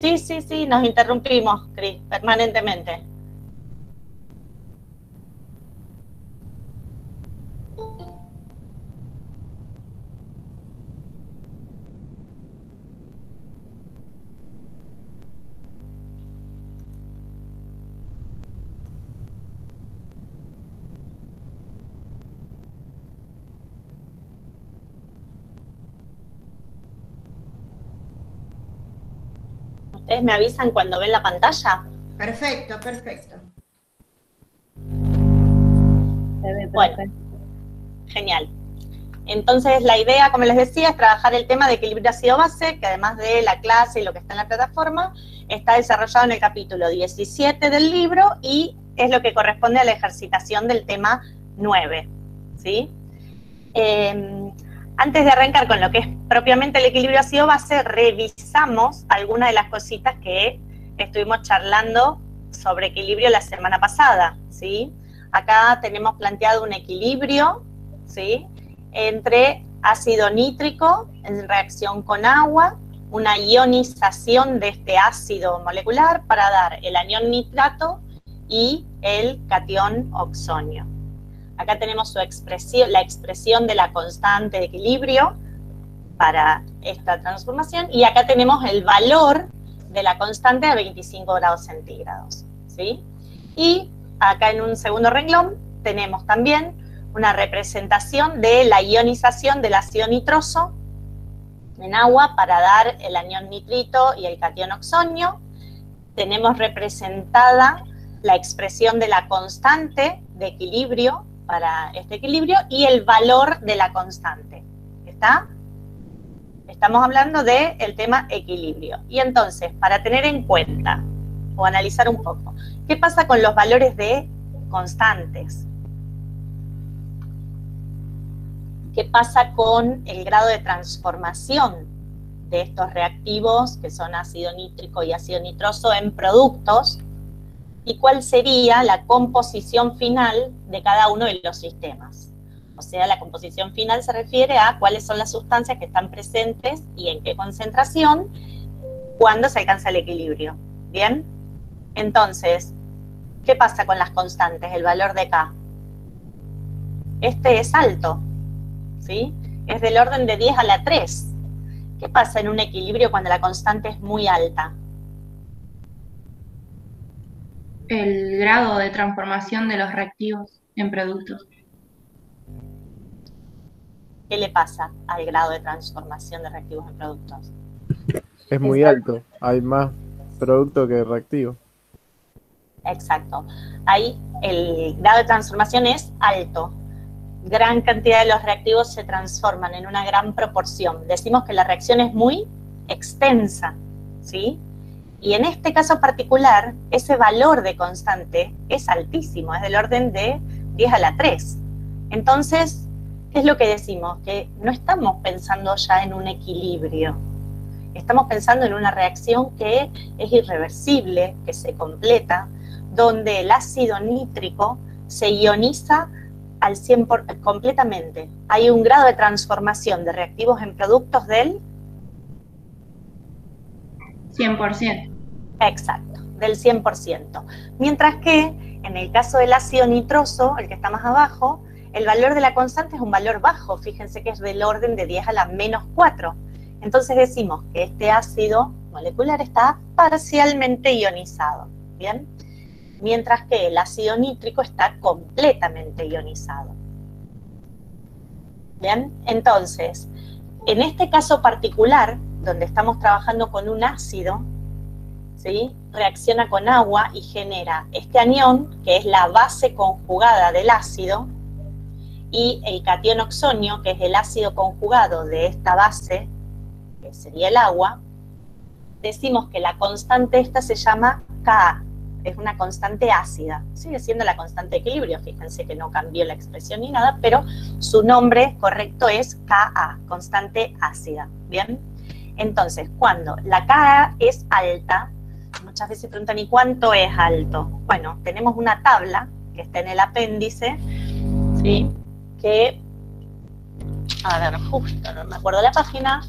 Sí, sí, sí, nos interrumpimos, Cris, permanentemente. ¿Ustedes me avisan cuando ven la pantalla? Perfecto, perfecto. Bueno, genial. Entonces, la idea, como les decía, es trabajar el tema de equilibrio ácido-base, que además de la clase y lo que está en la plataforma, está desarrollado en el capítulo 17 del libro y es lo que corresponde a la ejercitación del tema 9, ¿sí? Antes de arrancar con lo que es propiamente el equilibrio ácido-base, revisamos algunas de las cositas que estuvimos charlando sobre equilibrio la semana pasada, ¿sí? Acá tenemos planteado un equilibrio, ¿sí?, entre ácido nítrico en reacción con agua, una ionización de este ácido molecular para dar el anión nitrato y el catión oxonio. Acá tenemos su expresión, la expresión de la constante de equilibrio para esta transformación, y acá tenemos el valor de la constante a 25 grados centígrados, ¿sí? Y acá en un segundo renglón tenemos también una representación de la ionización del ácido nitroso en agua para dar el anión nitrito y el catión oxonio. Tenemos representada la expresión de la constante de equilibrio para este equilibrio y el valor de la constante. ¿Está? Estamos hablando del tema equilibrio. Y entonces, para tener en cuenta o analizar un poco, ¿qué pasa con los valores de constantes? ¿Qué pasa con el grado de transformación de estos reactivos, que son ácido nítrico y ácido nitroso, en productos? ¿Y cuál sería la composición final de cada uno de los sistemas? O sea, la composición final se refiere a cuáles son las sustancias que están presentes y en qué concentración cuando se alcanza el equilibrio. ¿Bien? Entonces, ¿qué pasa con las constantes? El valor de K. Este es alto, ¿sí? Es del orden de 10 a la 3. ¿Qué pasa en un equilibrio cuando la constante es muy alta? El grado de transformación de los reactivos en productos. ¿Qué le pasa al grado de transformación de reactivos en productos? Es muy alto, hay más producto que reactivo. Exacto. Ahí el grado de transformación es alto. Gran cantidad de los reactivos se transforman en una gran proporción. Decimos que la reacción es muy extensa, ¿sí? Y en este caso particular, ese valor de constante es altísimo, es del orden de 10 a la 3. Entonces, ¿qué es lo que decimos? Que no estamos pensando ya en un equilibrio. Estamos pensando en una reacción que es irreversible, que se completa, donde el ácido nítrico se ioniza al 100% completamente. Hay un grado de transformación de reactivos en productos del 100%. Exacto, del 100%. Mientras que en el caso del ácido nitroso, el que está más abajo, el valor de la constante es un valor bajo. Fíjense que es del orden de 10 a la menos 4. Entonces decimos que este ácido molecular está parcialmente ionizado, ¿bien? Mientras que el ácido nítrico está completamente ionizado. ¿Bien? Entonces, en este caso particular, donde estamos trabajando con un ácido, ¿sí?, reacciona con agua y genera este anión, que es la base conjugada del ácido, y el catión oxonio, que es el ácido conjugado de esta base, que sería el agua. Decimos que la constante esta se llama Ka, es una constante ácida, sigue siendo la constante de equilibrio, fíjense que no cambió la expresión ni nada, pero su nombre correcto es Ka, constante ácida, ¿bien? Entonces, cuando la Ka es alta, muchas veces preguntan, ¿y cuánto es alto? Bueno, tenemos una tabla que está en el apéndice, ¿sí?, que, a ver, justo no me acuerdo la página,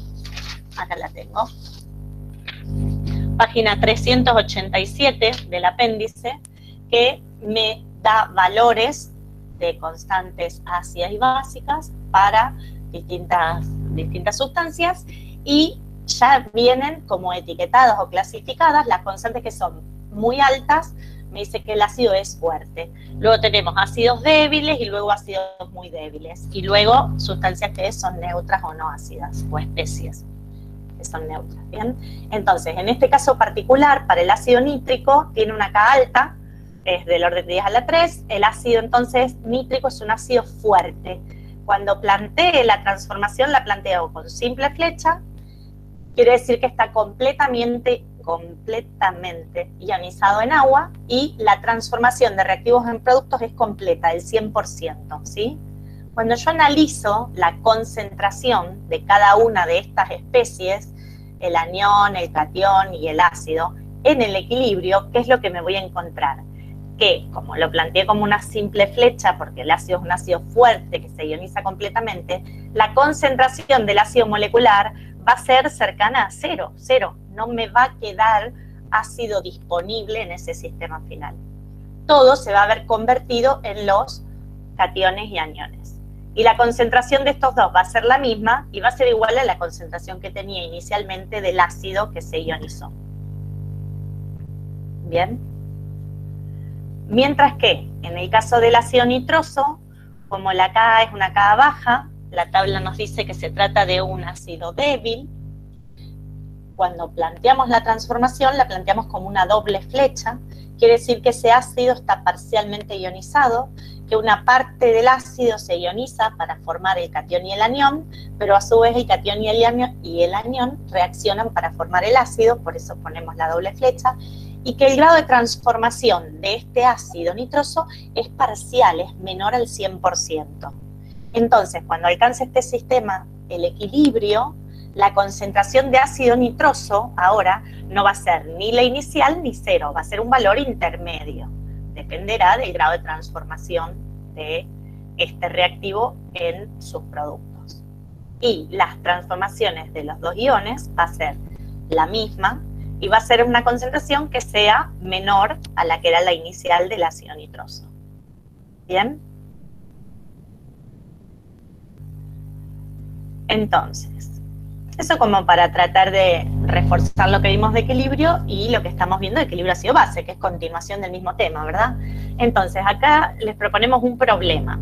acá la tengo. página 387 del apéndice, que me da valores de constantes ácidas y básicas para distintas sustancias, y ya vienen como etiquetadas o clasificadas las constantes que son muy altas. Me dice que el ácido es fuerte. Luego tenemos ácidos débiles y luego ácidos muy débiles. Y luego sustancias que son neutras o no ácidas, o especies que son neutras, ¿bien? Entonces, en este caso particular, para el ácido nítrico, tiene una K alta, es del orden de 10 a la 3. El ácido, entonces, nítrico es un ácido fuerte. Cuando plantee la transformación, la planteo con simple flecha. Quiere decir que está completamente ionizado en agua, y la transformación de reactivos en productos es completa, el 100%, ¿sí? Cuando yo analizo la concentración de cada una de estas especies, el anión, el catión y el ácido, en el equilibrio, ¿qué es lo que me voy a encontrar? Que, como lo planteé como una simple flecha, porque el ácido es un ácido fuerte que se ioniza completamente, la concentración del ácido molecular va a ser cercana a cero. No me va a quedar ácido disponible en ese sistema final. Todo se va a ver convertido en los cationes y aniones. Y la concentración de estos dos va a ser la misma y va a ser igual a la concentración que tenía inicialmente del ácido que se ionizó. ¿Bien? Mientras que en el caso del ácido nitroso, como la K es una K baja, la tabla nos dice que se trata de un ácido débil. Cuando planteamos la transformación, la planteamos como una doble flecha. Quiere decir que ese ácido está parcialmente ionizado, que una parte del ácido se ioniza para formar el catión y el anión, pero a su vez el catión y el anión reaccionan para formar el ácido, por eso ponemos la doble flecha, y que el grado de transformación de este ácido nitroso es parcial, es menor al 100%. Entonces, cuando alcance este sistema el equilibrio, la concentración de ácido nitroso ahora no va a ser ni la inicial ni cero, va a ser un valor intermedio. Dependerá del grado de transformación de este reactivo en sus productos. Y las transformaciones de los dos iones va a ser la misma y va a ser una concentración que sea menor a la que era la inicial del ácido nitroso. ¿Bien? Entonces, eso como para tratar de reforzar lo que vimos de equilibrio y lo que estamos viendo de equilibrio ácido-base, que es continuación del mismo tema, ¿verdad? Entonces, acá les proponemos un problema.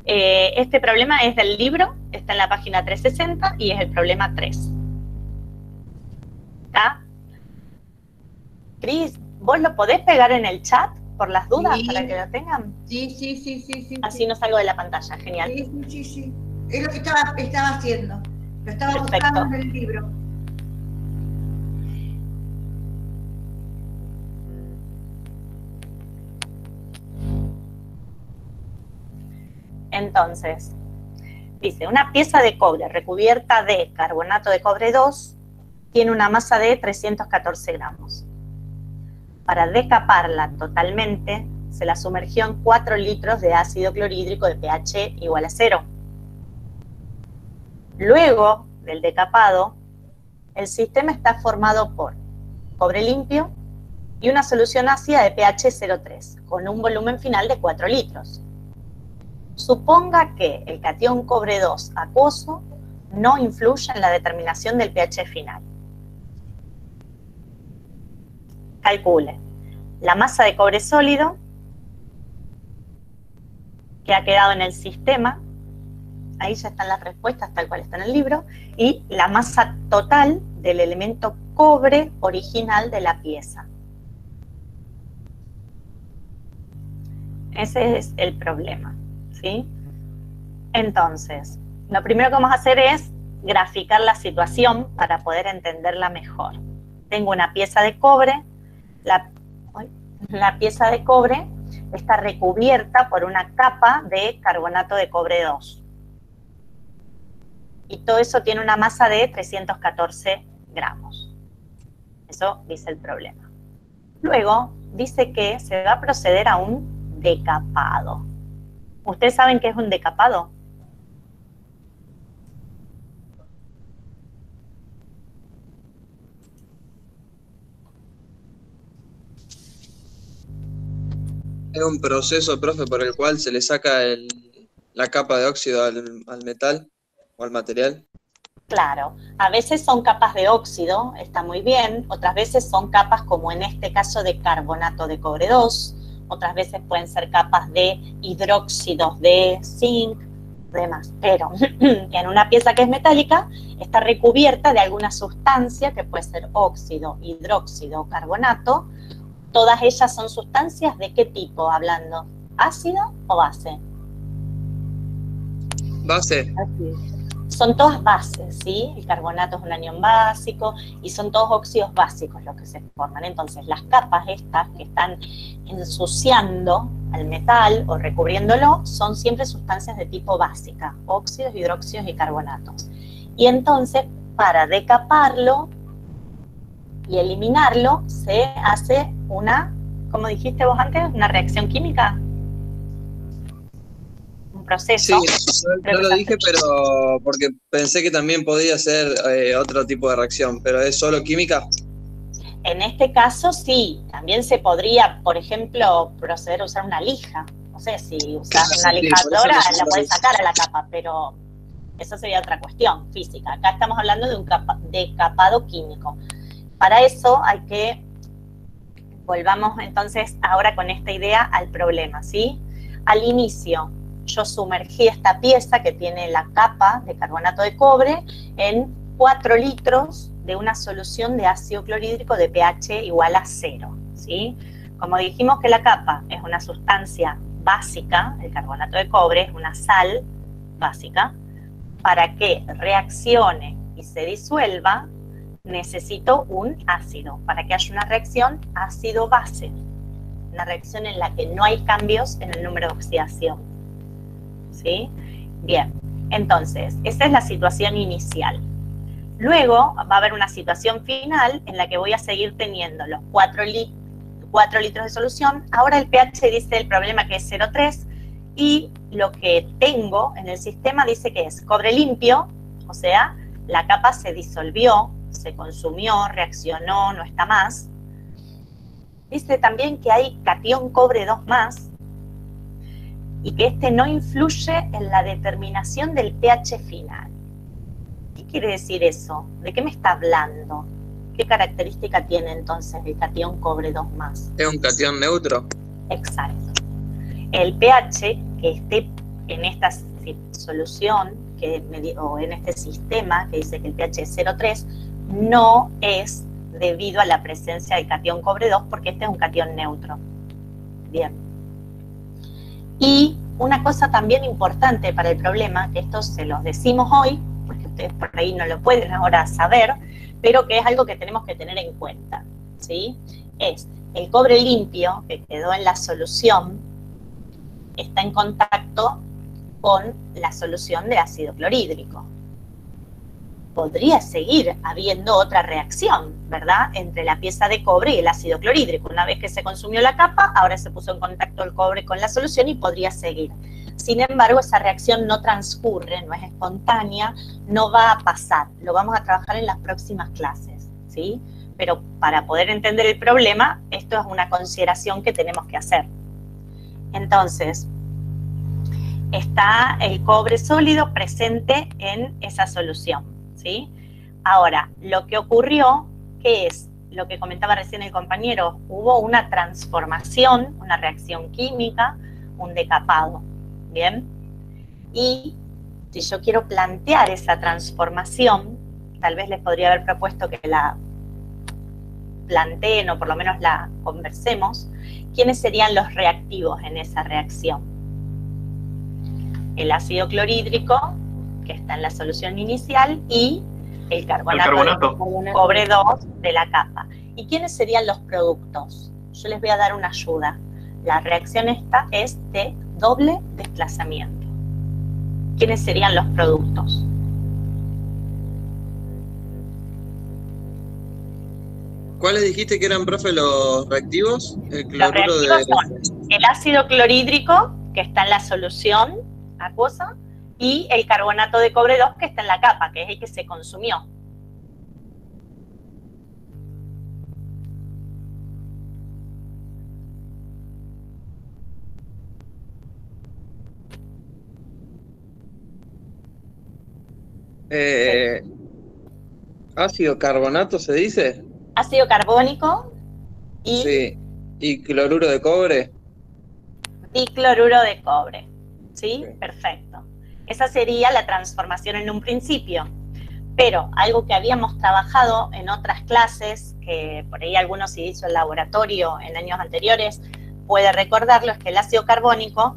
Este problema es del libro, está en la página 360 y es el problema 3. ¿Está? Cris, ¿vos lo podés pegar en el chat por las dudas para que lo tengan? Sí. Así no salgo de la pantalla, genial. Sí. Es lo que estaba haciendo. Lo estaba buscando en el libro. Entonces, dice, una pieza de cobre recubierta de carbonato de cobre 2 tiene una masa de 314 gramos. Para decaparla totalmente, se la sumergió en 4 litros de ácido clorhídrico de pH igual a 0. Luego del decapado, el sistema está formado por cobre limpio y una solución ácida de pH 0,3, con un volumen final de 4 litros. Suponga que el catión cobre 2 acuoso no influye en la determinación del pH final. Calcule la masa de cobre sólido que ha quedado en el sistema, ahí ya están las respuestas tal cual está en el libro, y la masa total del elemento cobre original de la pieza. Ese es el problema, ¿sí? Entonces, lo primero que vamos a hacer es graficar la situación para poder entenderla mejor. Tengo una pieza de cobre, la pieza de cobre está recubierta por una capa de carbonato de cobre 2. Y todo eso tiene una masa de 314 gramos. Eso dice el problema. Luego dice que se va a proceder a un decapado. ¿Ustedes saben qué es un decapado? Es un proceso, profe, por el cual se le saca la capa de óxido al metal o al material. Claro, a veces son capas de óxido, está muy bien, otras veces son capas como en este caso de carbonato de cobre 2, otras veces pueden ser capas de hidróxidos de zinc, demás, pero en una pieza que es metálica está recubierta de alguna sustancia que puede ser óxido, hidróxido o carbonato. Todas ellas son sustancias de qué tipo, hablando, ácido o base. Base. Son todas bases, ¿sí? El carbonato es un anión básico y son todos óxidos básicos los que se forman. Entonces, las capas estas que están ensuciando al metal o recubriéndolo son siempre sustancias de tipo básica, óxidos, hidróxidos y carbonatos. Y entonces, para decaparlo y eliminarlo, se hace una, ¿cómo dijiste vos antes? ¿Una reacción química? Proceso. Sí, no lo dije, pero porque pensé que también podía ser otro tipo de reacción, pero ¿es solo química? En este caso sí, también se podría, por ejemplo, proceder a usar una lija. No sé, si usas una lijadora la puedes sacar a la capa, pero eso sería otra cuestión física. Acá estamos hablando de un decapado químico. Para eso hay que, volvamos entonces ahora con esta idea al problema, ¿sí? Al inicio, yo sumergí esta pieza que tiene la capa de carbonato de cobre en 4 litros de una solución de ácido clorhídrico de pH igual a 0, ¿sí? Como dijimos que la capa es una sustancia básica, el carbonato de cobre es una sal básica, para que reaccione y se disuelva, necesito un ácido, para que haya una reacción ácido-base, una reacción en la que no hay cambios en el número de oxidación. ¿Sí? Bien, entonces, esa es la situación inicial. Luego va a haber una situación final en la que voy a seguir teniendo los 4 litros de solución. Ahora el pH dice el problema que es 0,3 y lo que tengo en el sistema dice que es cobre limpio, o sea, la capa se disolvió, se consumió, reaccionó, no está más. Dice también que hay catión cobre 2 más, y que este no influye en la determinación del pH final. ¿Qué quiere decir eso? ¿De qué me está hablando? ¿Qué característica tiene entonces el catión cobre 2 más? ¿Es un catión neutro? Exacto. El pH que esté en esta solución, o en este sistema que dice que el pH es 0,3, no es debido a la presencia del catión cobre 2, porque este es un catión neutro. Bien. Y una cosa también importante para el problema, que esto se los decimos hoy, porque ustedes por ahí no lo pueden ahora saber, pero que es algo que tenemos que tener en cuenta, ¿sí? Es el cobre limpio que quedó en la solución, está en contacto con la solución de ácido clorhídrico. Podría seguir habiendo otra reacción, ¿verdad?, entre la pieza de cobre y el ácido clorhídrico. Una vez que se consumió la capa, ahora se puso en contacto el cobre con la solución y podría seguir. Sin embargo, esa reacción no transcurre, no es espontánea, no va a pasar. Lo vamos a trabajar en las próximas clases, ¿sí? Pero para poder entender el problema, esto es una consideración que tenemos que hacer. Entonces, está el cobre sólido presente en esa solución, ¿sí? Ahora, lo que ocurrió, ¿qué es? Lo que comentaba recién el compañero, hubo una transformación, una reacción química, un decapado, ¿bien? Y si yo quiero plantear esa transformación, tal vez les podría haber propuesto que la planteen o por lo menos la conversemos. ¿Quiénes serían los reactivos en esa reacción? El ácido clorhídrico, que está en la solución inicial, y el carbonato. De cobre 2 de la capa. ¿Y quiénes serían los productos? Yo les voy a dar una ayuda. La reacción esta es de doble desplazamiento. ¿Quiénes serían los productos? ¿Cuáles dijiste que eran, profe, los reactivos? Los reactivos son el ácido clorhídrico, que está en la solución acuosa, y el carbonato de cobre 2 que está en la capa, que es el que se consumió. Eh, ácido carbonato se dice. Ácido carbónico y Sí. ¿Y cloruro de cobre? dicloruro de cobre. ¿Sí? Sí. Perfecto. Esa sería la transformación en un principio. Pero algo que habíamos trabajado en otras clases, que por ahí algunos se hizo el laboratorio en años anteriores, puede recordarlo, es que el ácido carbónico,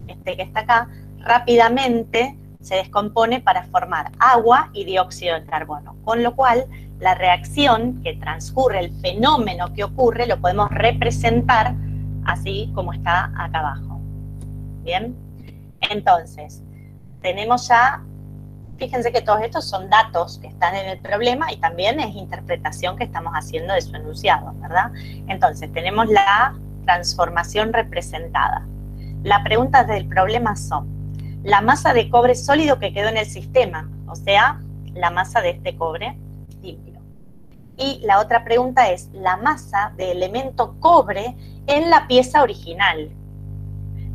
este que está acá, rápidamente se descompone para formar agua y dióxido de carbono, con lo cual la reacción que transcurre, el fenómeno que ocurre, lo podemos representar así como está acá abajo. ¿Bien? Entonces, tenemos ya, fíjense que todos estos son datos que están en el problema y también es interpretación que estamos haciendo de su enunciado, ¿verdad? Entonces, tenemos la transformación representada. Las preguntas del problema son: la masa de cobre sólido que quedó en el sistema, o sea, la masa de este cobre limpio. Y la otra pregunta es: la masa de elemento cobre en la pieza original.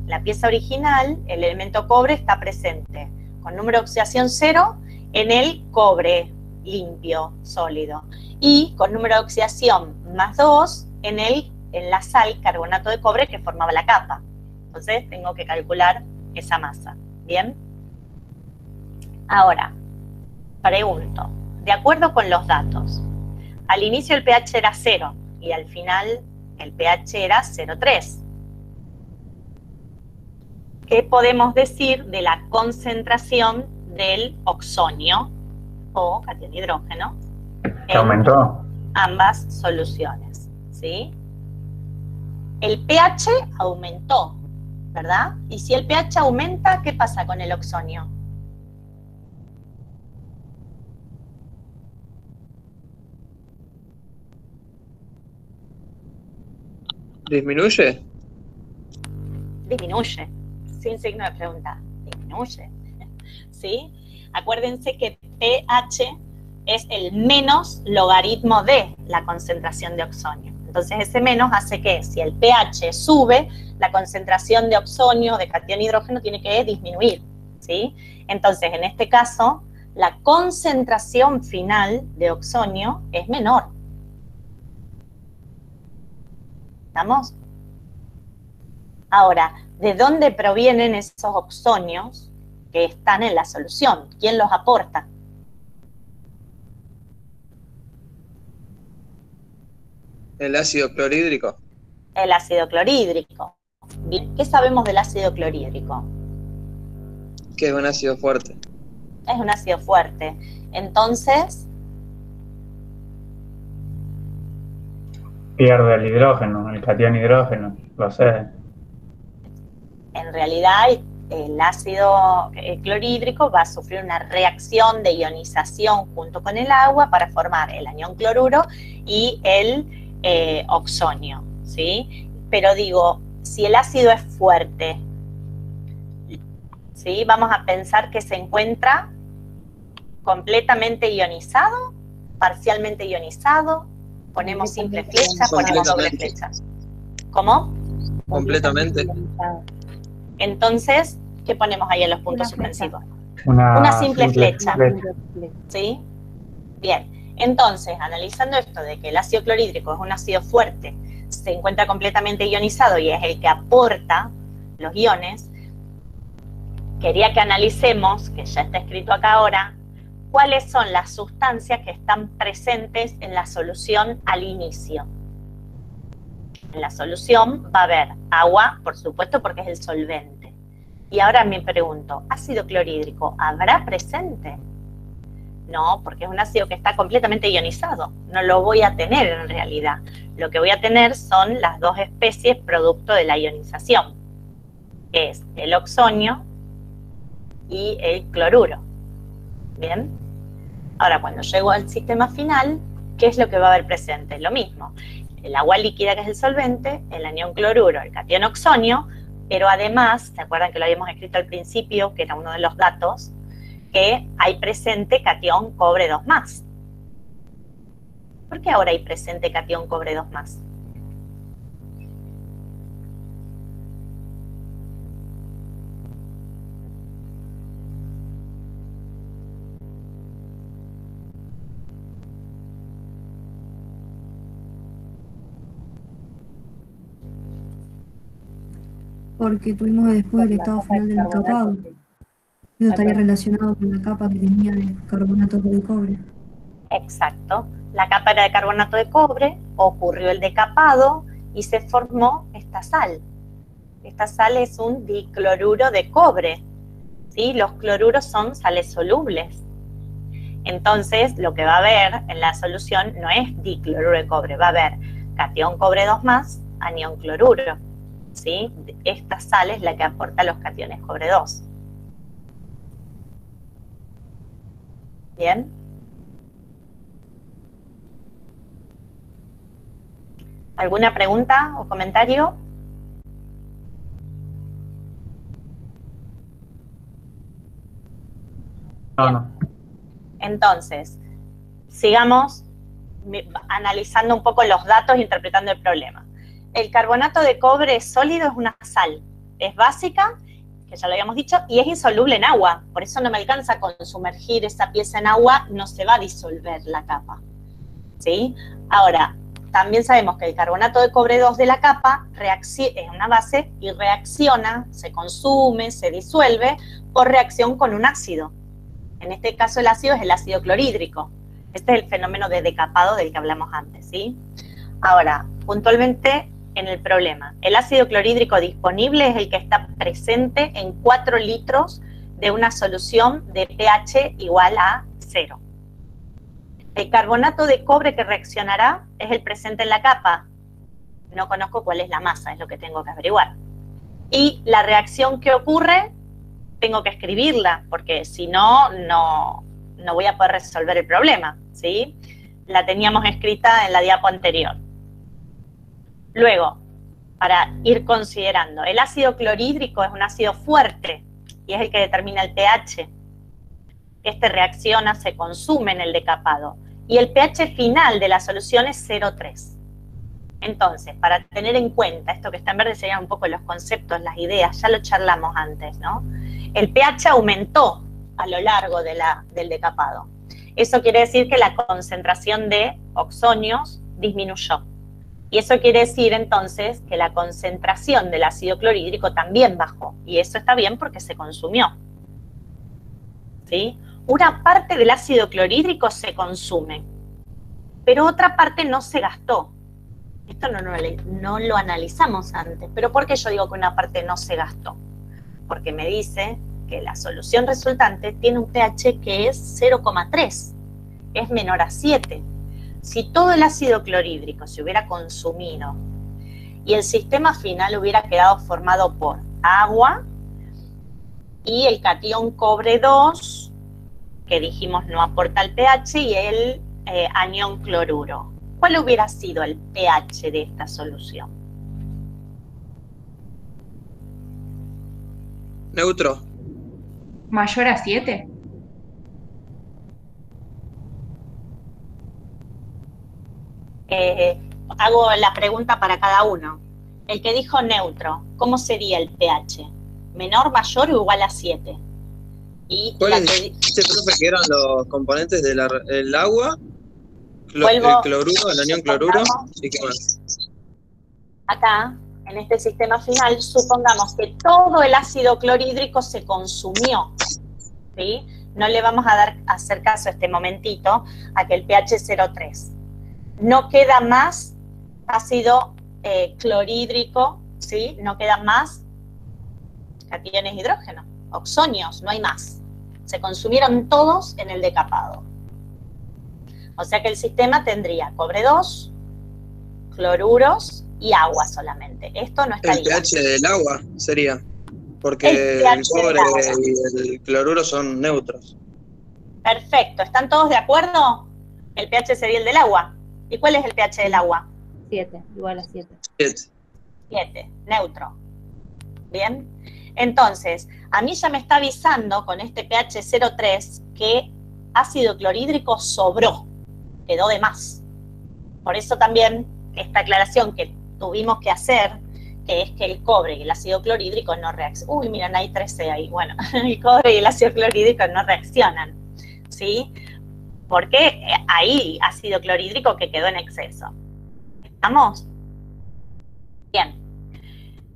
La pieza original, el elemento cobre está presente con número de oxidación 0 en el cobre limpio, sólido, y con número de oxidación +2 en la sal carbonato de cobre que formaba la capa. Entonces tengo que calcular esa masa. ¿Bien? Ahora, pregunto, de acuerdo con los datos, al inicio el pH era 0 y al final el pH era 0,3. ¿Qué podemos decir de la concentración del oxonio o catión hidrógeno ¿Que aumentó? ambas soluciones? ¿Sí? El pH aumentó, ¿verdad? Y si el pH aumenta, ¿qué pasa con el oxonio? ¿Disminuye? Disminuye, sin signo de pregunta, disminuye, ¿sí? Acuérdense que pH es el menos logaritmo de la concentración de oxonio. Entonces ese menos hace que si el pH sube, la concentración de oxonio, de catión hidrógeno, tiene que disminuir, ¿sí? Entonces en este caso, la concentración final de oxonio es menor. ¿Estamos? Ahora, ¿de dónde provienen esos oxonios que están en la solución? ¿Quién los aporta? ¿El ácido clorhídrico? El ácido clorhídrico. Bien, ¿qué sabemos del ácido clorhídrico? Que es un ácido fuerte. Es un ácido fuerte. Entonces, Pierde el hidrógeno, el catión hidrógeno, lo sé. en realidad, el ácido clorhídrico va a sufrir una reacción de ionización junto con el agua para formar el anión cloruro y el oxonio, ¿sí? Pero digo, si el ácido es fuerte, ¿sí? Vamos a pensar que se encuentra completamente ionizado, parcialmente ionizado, ponemos simple flecha, ponemos doble flecha. ¿Cómo? Completamente. Entonces, ¿qué ponemos ahí en los puntos suspensivos? Una Una simple flecha. ¿Sí? Bien, entonces, analizando esto de que el ácido clorhídrico es un ácido fuerte, se encuentra completamente ionizado y es el que aporta los iones, quería que analicemos, que ya está escrito acá ahora, cuáles son las sustancias que están presentes en la solución al inicio. En la solución va a haber agua, por supuesto, porque es el solvente. Y ahora me pregunto, ¿ácido clorhídrico habrá presente? No, porque es un ácido que está completamente ionizado. No lo voy a tener en realidad. Lo que voy a tener son las dos especies producto de la ionización, que es el oxonio y el cloruro. ¿Bien? Ahora, cuando llego al sistema final, ¿qué es lo que va a haber presente? Lo mismo. El agua líquida, que es el solvente, el anión cloruro, el catión oxonio, pero además, ¿se acuerdan que lo habíamos escrito al principio, que era uno de los datos? Que hay presente catión cobre 2+. ¿Por qué ahora hay presente catión cobre 2+? porque tuvimos después el estado final del decapado. Eso estaría relacionado con la capa que tenía de carbonato de cobre. Exacto. La capa era de carbonato de cobre, ocurrió el decapado y se formó esta sal. Esta sal es un dicloruro de cobre, ¿sí? Los cloruros son sales solubles. Entonces, lo que va a haber en la solución no es dicloruro de cobre, va a haber catión cobre 2 más, anión cloruro, ¿sí? Esta sal es la que aporta los cationes cobre 2. ¿Bien? ¿Alguna pregunta o comentario? No. Entonces, sigamos analizando un poco los datos e interpretando el problema. El carbonato de cobre sólido es una sal, es básica, que ya lo habíamos dicho, y es insoluble en agua, por eso no me alcanza con sumergir esa pieza en agua, no se va a disolver la capa, ¿sí? Ahora, también sabemos que el carbonato de cobre 2 de la capa es una base y reacciona, se consume, se disuelve por reacción con un ácido. En este caso el ácido es el ácido clorhídrico. Este es el fenómeno de decapado del que hablamos antes, ¿sí? Ahora, puntualmente en el problema, el ácido clorhídrico disponible es el que está presente en 4 litros de una solución de pH igual a 0. El carbonato de cobre que reaccionará es el presente en la capa. No conozco cuál es la masa, es lo que tengo que averiguar. Y la reacción que ocurre, tengo que escribirla, porque si no, no voy a poder resolver el problema, ¿sí? La teníamos escrita en la diapo anterior. Luego, para ir considerando, el ácido clorhídrico es un ácido fuerte y es el que determina el pH. Este reacciona, se consume en el decapado. Y el pH final de la solución es 0,3. Entonces, para tener en cuenta, esto que está en verde serían un poco los conceptos, las ideas, ya lo charlamos antes, ¿no? El pH aumentó a lo largo del decapado. Eso quiere decir que la concentración de oxonios disminuyó. Y eso quiere decir entonces que la concentración del ácido clorhídrico también bajó. Y eso está bien porque se consumió, ¿sí? Una parte del ácido clorhídrico se consume, pero otra parte no se gastó. Esto no lo analizamos antes. ¿Pero por qué yo digo que una parte no se gastó? Porque me dice que la solución resultante tiene un pH que es 0,3, es menor a 7. Si todo el ácido clorhídrico se hubiera consumido y el sistema final hubiera quedado formado por agua y el catión cobre 2, que dijimos no aporta el pH, y el anión cloruro, ¿cuál hubiera sido el pH de esta solución? Neutro. ¿Mayor a 7? Hago la pregunta para cada uno. El que dijo neutro, ¿cómo sería el pH? ¿Menor, mayor o igual a 7? Y ¿Cuáles dijiste, profe, que eran los componentes del agua? El cloruro, el anión cloruro, ¿y qué más? Acá, en este sistema final, supongamos que todo el ácido clorhídrico se consumió, ¿sí? No le vamos a hacer caso este momentito a que el pH es 0,3. No queda más ácido clorhídrico, ¿sí? No quedan más cationes de hidrógeno, oxonios, no hay más. Se consumieron todos en el decapado. O sea que el sistema tendría cobre 2, cloruros y agua solamente. Esto no estaría. El pH del agua sería, porque el cobre y el cloruro son neutros. Perfecto, ¿están todos de acuerdo? El pH sería el del agua. ¿Y cuál es el pH del agua? 7, igual a 7. 7, neutro. Bien. Entonces, a mí ya me está avisando con este pH 0,3 que ácido clorhídrico sobró, quedó de más. Por eso también esta aclaración que tuvimos que hacer, que es que el cobre y el ácido clorhídrico no reaccionan. Uy, miren, hay 13 ahí. Bueno, el cobre y el ácido clorhídrico no reaccionan, ¿sí? Porque hay ácido clorhídrico que quedó en exceso. ¿Estamos? Bien.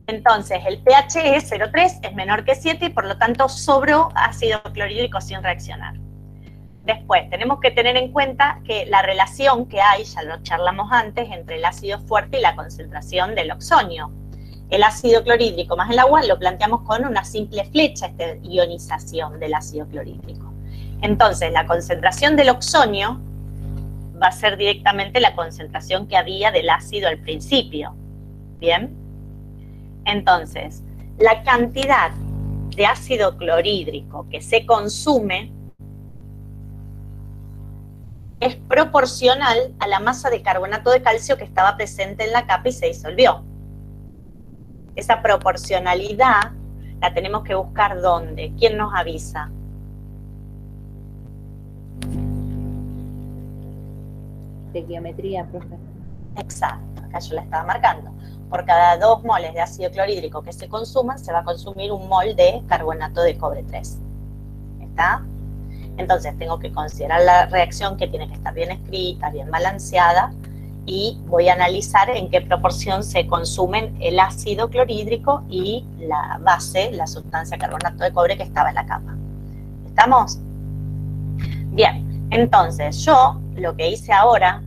Entonces, el pH es 0,3, es menor que 7 y por lo tanto sobró ácido clorhídrico sin reaccionar. Después, tenemos que tener en cuenta que la relación que hay, ya lo charlamos antes, entre el ácido fuerte y la concentración del oxonio. El ácido clorhídrico más el agua lo planteamos con una simple flecha, esta ionización del ácido clorhídrico. Entonces, la concentración del oxonio va a ser directamente la concentración que había del ácido al principio. ¿Bien? Entonces, la cantidad de ácido clorhídrico que se consume es proporcional a la masa de carbonato de calcio que estaba presente en la capa y se disolvió. Esa proporcionalidad la tenemos que buscar ¿dónde? ¿Quién nos avisa? Estequiometría, profe. Exacto, acá yo la estaba marcando. Por cada 2 moles de ácido clorhídrico que se consuman, se va a consumir 1 mol de carbonato de cobre 3. ¿Está? Entonces tengo que considerar la reacción que tiene que estar bien escrita, bien balanceada, y voy a analizar en qué proporción se consumen el ácido clorhídrico y la base, la sustancia carbonato de cobre que estaba en la capa. ¿Estamos? Bien, entonces yo lo que hice ahora,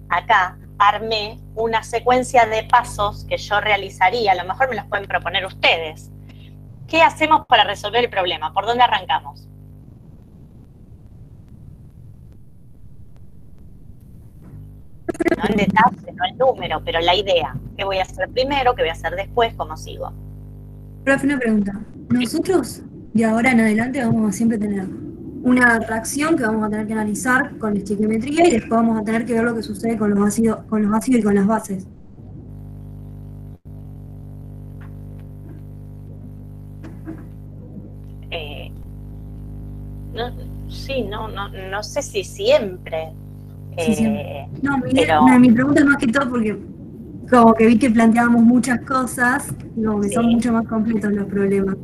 acá armé una secuencia de pasos que yo realizaría, a lo mejor me los pueden proponer ustedes. ¿Qué hacemos para resolver el problema? ¿Por dónde arrancamos? No en detalle, no el número, pero la idea. ¿Qué voy a hacer primero? ¿Qué voy a hacer después? ¿Cómo sigo? Profe, una pregunta. Nosotros, de ahora en adelante, vamos a siempre tener una reacción que vamos a tener que analizar con estequiometría y después vamos a tener que ver lo que sucede con los ácidos y con las bases. No sé si siempre. Sí. No, pero... mi pregunta es más que todo porque como que vi que planteábamos muchas cosas, como que son mucho más completos los problemas.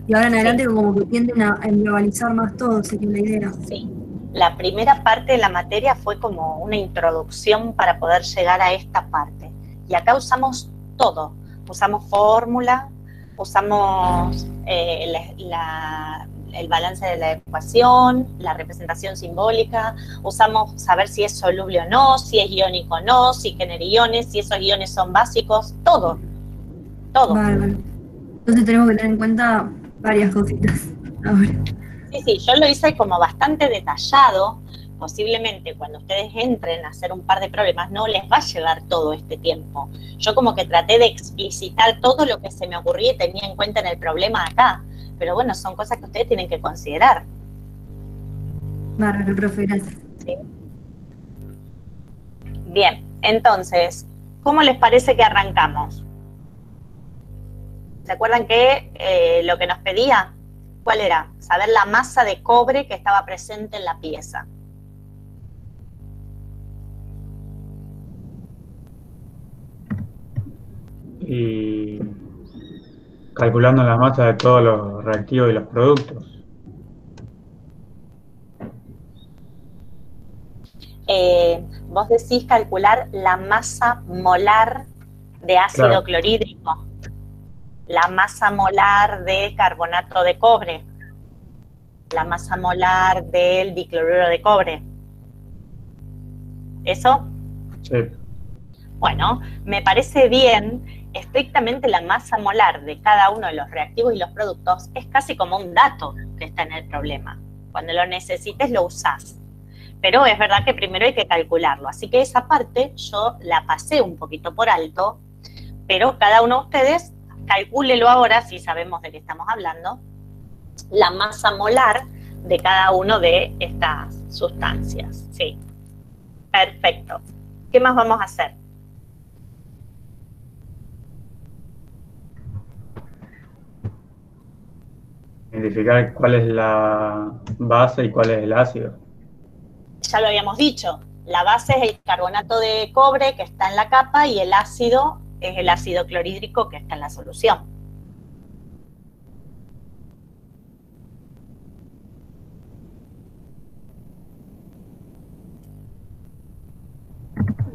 Y ahora en adelante como que tienden a globalizar más todo, sería la idea. Sí, la primera parte de la materia fue como una introducción para poder llegar a esta parte. Y acá usamos todo. Usamos fórmula, usamos el balance de la ecuación, la representación simbólica, usamos saber si es soluble o no, si es iónico o no, si genera iones, si esos iones son básicos, todo. Vale. Entonces tenemos que tener en cuenta varias cositas ahora. Sí, yo lo hice como bastante detallado. Posiblemente cuando ustedes entren a hacer un par de problemas no les va a llevar todo este tiempo. Yo como que traté de explicitar todo lo que se me ocurría y tenía en cuenta en el problema acá. Pero bueno, son cosas que ustedes tienen que considerar. Bárbaro, profe, gracias. ¿Sí? Bien, entonces, ¿cómo les parece que arrancamos? ¿Se acuerdan que lo que nos pedía? ¿Cuál era? Saber la masa de cobre que estaba presente en la pieza. Y calculando la masa de todos los reactivos y los productos. Vos decís calcular la masa molar de ácido clorhídrico, la masa molar de carbonato de cobre, la masa molar del dicloruro de cobre. ¿Eso? Sí. Bueno, me parece bien. Estrictamente la masa molar de cada uno de los reactivos y los productos es casi como un dato que está en el problema. Cuando lo necesites lo usás. Pero es verdad que primero hay que calcularlo. Así que esa parte yo la pasé un poquito por alto, pero cada uno de ustedes calcúlelo ahora, si sabemos de qué estamos hablando, la masa molar de cada uno de estas sustancias. Sí, perfecto. ¿Qué más vamos a hacer? Identificar cuál es la base y cuál es el ácido. Ya lo habíamos dicho, la base es el carbonato de cobre que está en la capa y el ácido es el ácido clorhídrico que está en la solución.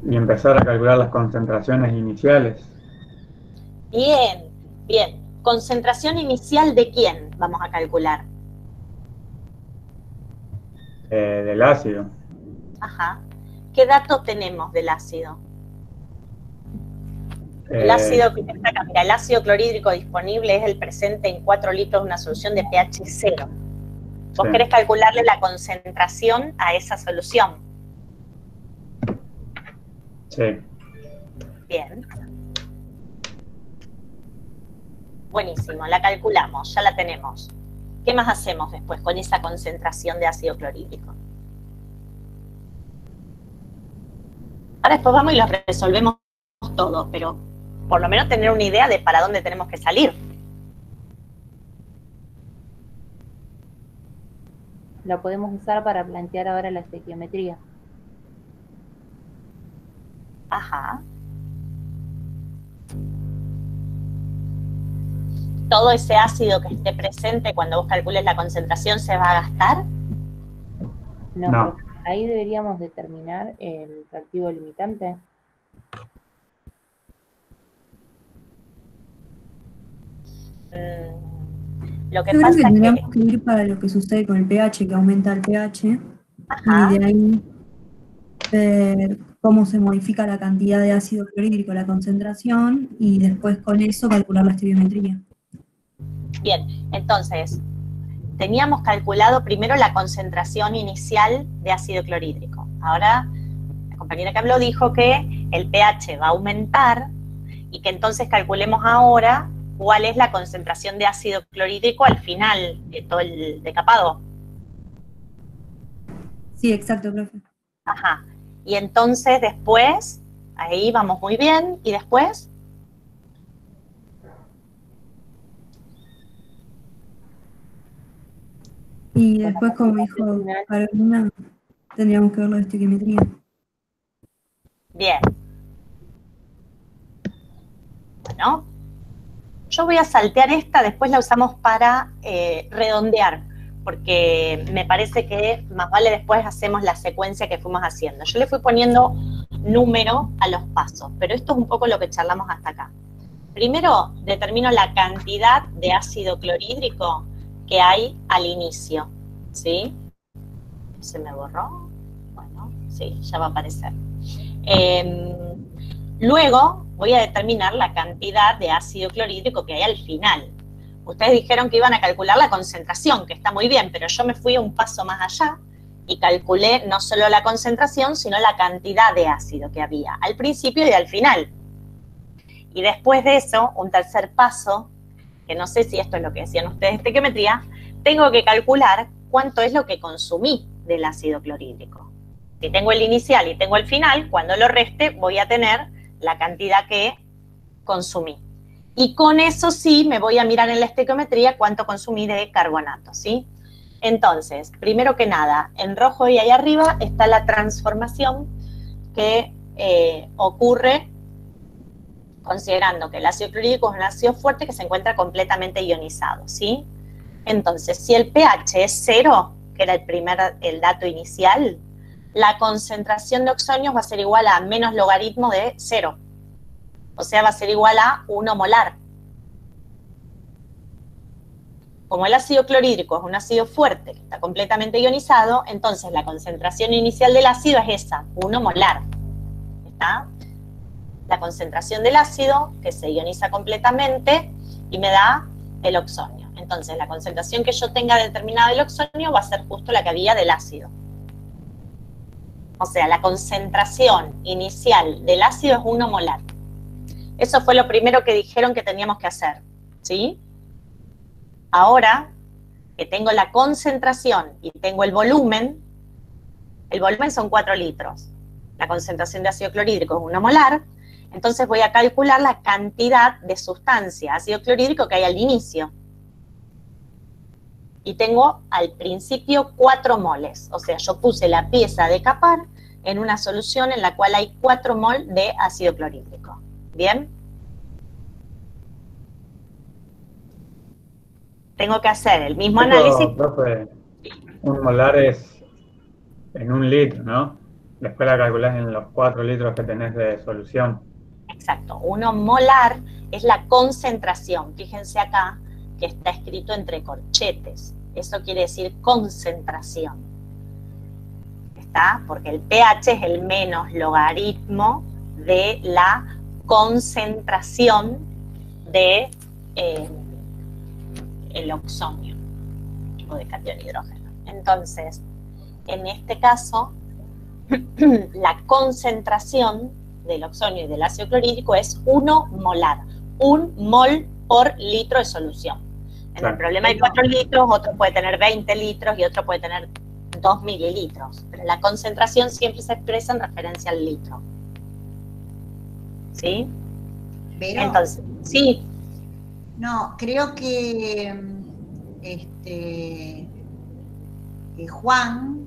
Y empezar a calcular las concentraciones iniciales. Bien, bien. ¿Concentración inicial de quién vamos a calcular? Del ácido. Ajá. ¿Qué dato tenemos del ácido? El ácido que está acá, mira, el ácido clorhídrico disponible es el presente en 4 litros de una solución de pH 0. Vos querés calcularle la concentración a esa solución. Sí. Bien. Buenísimo, la calculamos, ya la tenemos. ¿Qué más hacemos después con esa concentración de ácido clorhídrico? Ahora después vamos y lo resolvemos todo, pero por lo menos tener una idea de para dónde tenemos que salir. Lo podemos usar para plantear ahora la estequiometría. Ajá. ¿Todo ese ácido que esté presente cuando vos calcules la concentración se va a gastar? No. Ahí deberíamos determinar el reactivo limitante. Lo que Yo creo pasa que es tendríamos que ir para lo que sucede con el pH, que aumenta el pH, Ajá. y de ahí ver cómo se modifica la cantidad de ácido clorhídrico, la concentración, y después con eso calcular la estequiometría. Bien, entonces, teníamos calculado primero la concentración inicial de ácido clorhídrico. Ahora, la compañera que habló dijo que el pH va a aumentar y que entonces calculemos ahora cuál es la concentración de ácido clorhídrico al final de todo el decapado. Sí, exacto, profe. Ajá. Y entonces después, ahí vamos muy bien, y después... Y después, como dijo Carolina, tendríamos que ver la estequiometría. Bien. Bueno, yo voy a saltear esta, después la usamos para redondear, porque me parece que más vale después hacemos la secuencia que fuimos haciendo. Yo le fui poniendo número a los pasos, pero esto es un poco lo que charlamos hasta acá. Primero, determino la cantidad de ácido clorhídrico que hay al inicio, ¿sí? ¿Se me borró? Bueno, sí, ya va a aparecer. Luego voy a determinar la cantidad de ácido clorhídrico que hay al final. Ustedes dijeron que iban a calcular la concentración, que está muy bien, pero yo me fui un paso más allá y calculé no solo la concentración, sino la cantidad de ácido que había al principio y al final. Y después de eso, un tercer paso, que no sé si esto es lo que decían ustedes de estequiometría, tengo que calcular cuánto es lo que consumí del ácido clorhídrico. Si tengo el inicial y tengo el final, cuando lo reste voy a tener la cantidad que consumí. Y con eso sí me voy a mirar en la estequiometría cuánto consumí de carbonato, ¿sí? Entonces, primero que nada, en rojo y ahí arriba está la transformación que ocurre considerando que el ácido clorhídrico es un ácido fuerte que se encuentra completamente ionizado, ¿sí? Entonces, si el pH es 0, que era el dato inicial, la concentración de oxonios va a ser igual a menos logaritmo de 0. O sea, va a ser igual a 1 molar. Como el ácido clorhídrico es un ácido fuerte que está completamente ionizado, entonces la concentración inicial del ácido es esa, 1 molar. ¿Está? La concentración del ácido que se ioniza completamente y me da el oxonio. Entonces, la concentración que yo tenga determinada del oxonio va a ser justo la que había del ácido. O sea, la concentración inicial del ácido es 1 molar. Eso fue lo primero que dijeron que teníamos que hacer, ¿sí? Ahora que tengo la concentración y tengo el volumen son 4 litros. La concentración de ácido clorhídrico es 1 molar. Entonces voy a calcular la cantidad de sustancia, ácido clorhídrico, que hay al inicio. Y tengo al principio 4 moles. O sea, yo puse la pieza a decapar en una solución en la cual hay 4 mol de ácido clorhídrico. ¿Bien? Tengo que hacer el mismo análisis. Profe, 1 molar es en 1 litro, ¿no? Después la calculás en los 4 litros que tenés de solución. Exacto, 1 molar es la concentración. Fíjense acá que está escrito entre corchetes. Eso quiere decir concentración. ¿Está? Porque el pH es el menos logaritmo de la concentración de el oxonio o de catión hidrógeno. Entonces, en este caso, la concentración del oxonio y del ácido clorhídrico es 1 molar, 1 mol por litro de solución. En el problema hay 4 litros, otro puede tener 20 litros y otro puede tener 2 mililitros. Pero la concentración siempre se expresa en referencia al litro. ¿Sí? Pero, entonces, sí. No, creo que Juan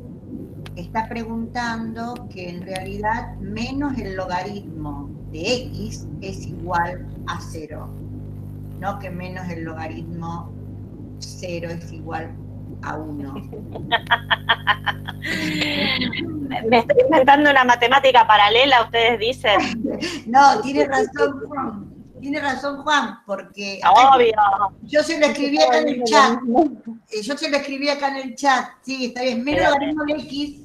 está preguntando que en realidad menos el logaritmo de x es igual a 0, no que menos el logaritmo 0 es igual a 1. Me estoy inventando una matemática paralela, ustedes dicen. No, tiene razón Juan. Tiene razón Juan, porque obvio. Yo se lo escribí acá en el chat. Sí, está bien. Menos logaritmo de x,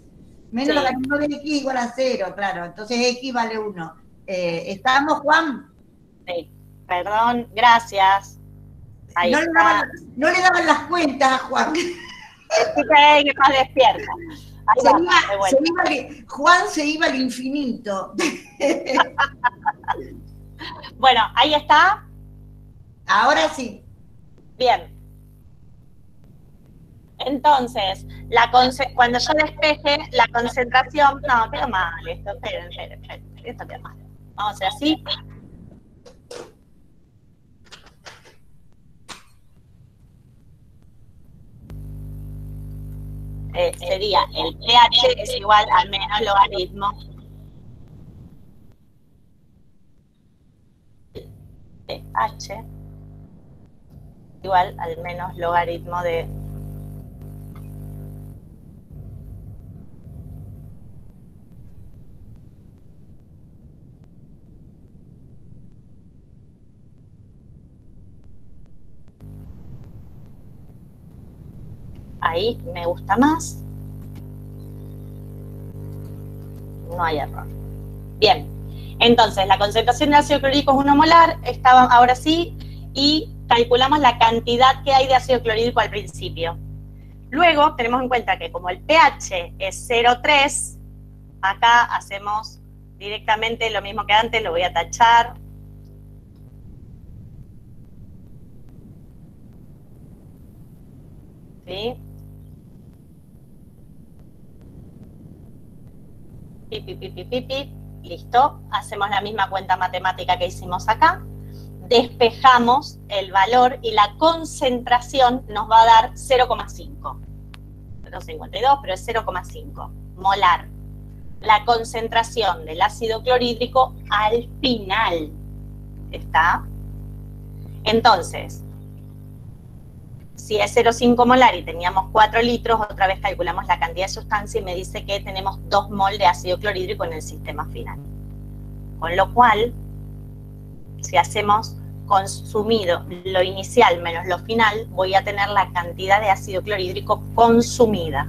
menos logaritmo de x igual a 0, claro. Entonces x vale 1. ¿Estamos, Juan? Sí, perdón, gracias. Ahí no, está. No le daban las cuentas a Juan. Sí, que más despierta. Juan se iba al infinito. Bueno, ahí está. Ahora sí. Bien. Entonces, cuando yo despeje la concentración, no, quedó mal esto, esperen, esto quedó mal. Vamos a hacer así. Sería el pH es igual al menos logaritmo pH igual al menos logaritmo de ahí me gusta más. No hay error. Bien. Entonces, la concentración de ácido clorhídrico es 1 molar, estaba ahora sí, y calculamos la cantidad que hay de ácido clorhídrico al principio. Luego, tenemos en cuenta que como el pH es 0,3, acá hacemos directamente lo mismo que antes, lo voy a tachar. ¿Sí? Listo, hacemos la misma cuenta matemática que hicimos acá, despejamos el valor y la concentración nos va a dar 0,5. 0,52, pero es 0,5 molar. La concentración del ácido clorhídrico al final. ¿Está? Entonces, si es 0,5 molar y teníamos 4 litros, otra vez calculamos la cantidad de sustancia y me dice que tenemos 2 mol de ácido clorhídrico en el sistema final. Con lo cual, si hacemos consumido lo inicial menos lo final, voy a tener la cantidad de ácido clorhídrico consumida,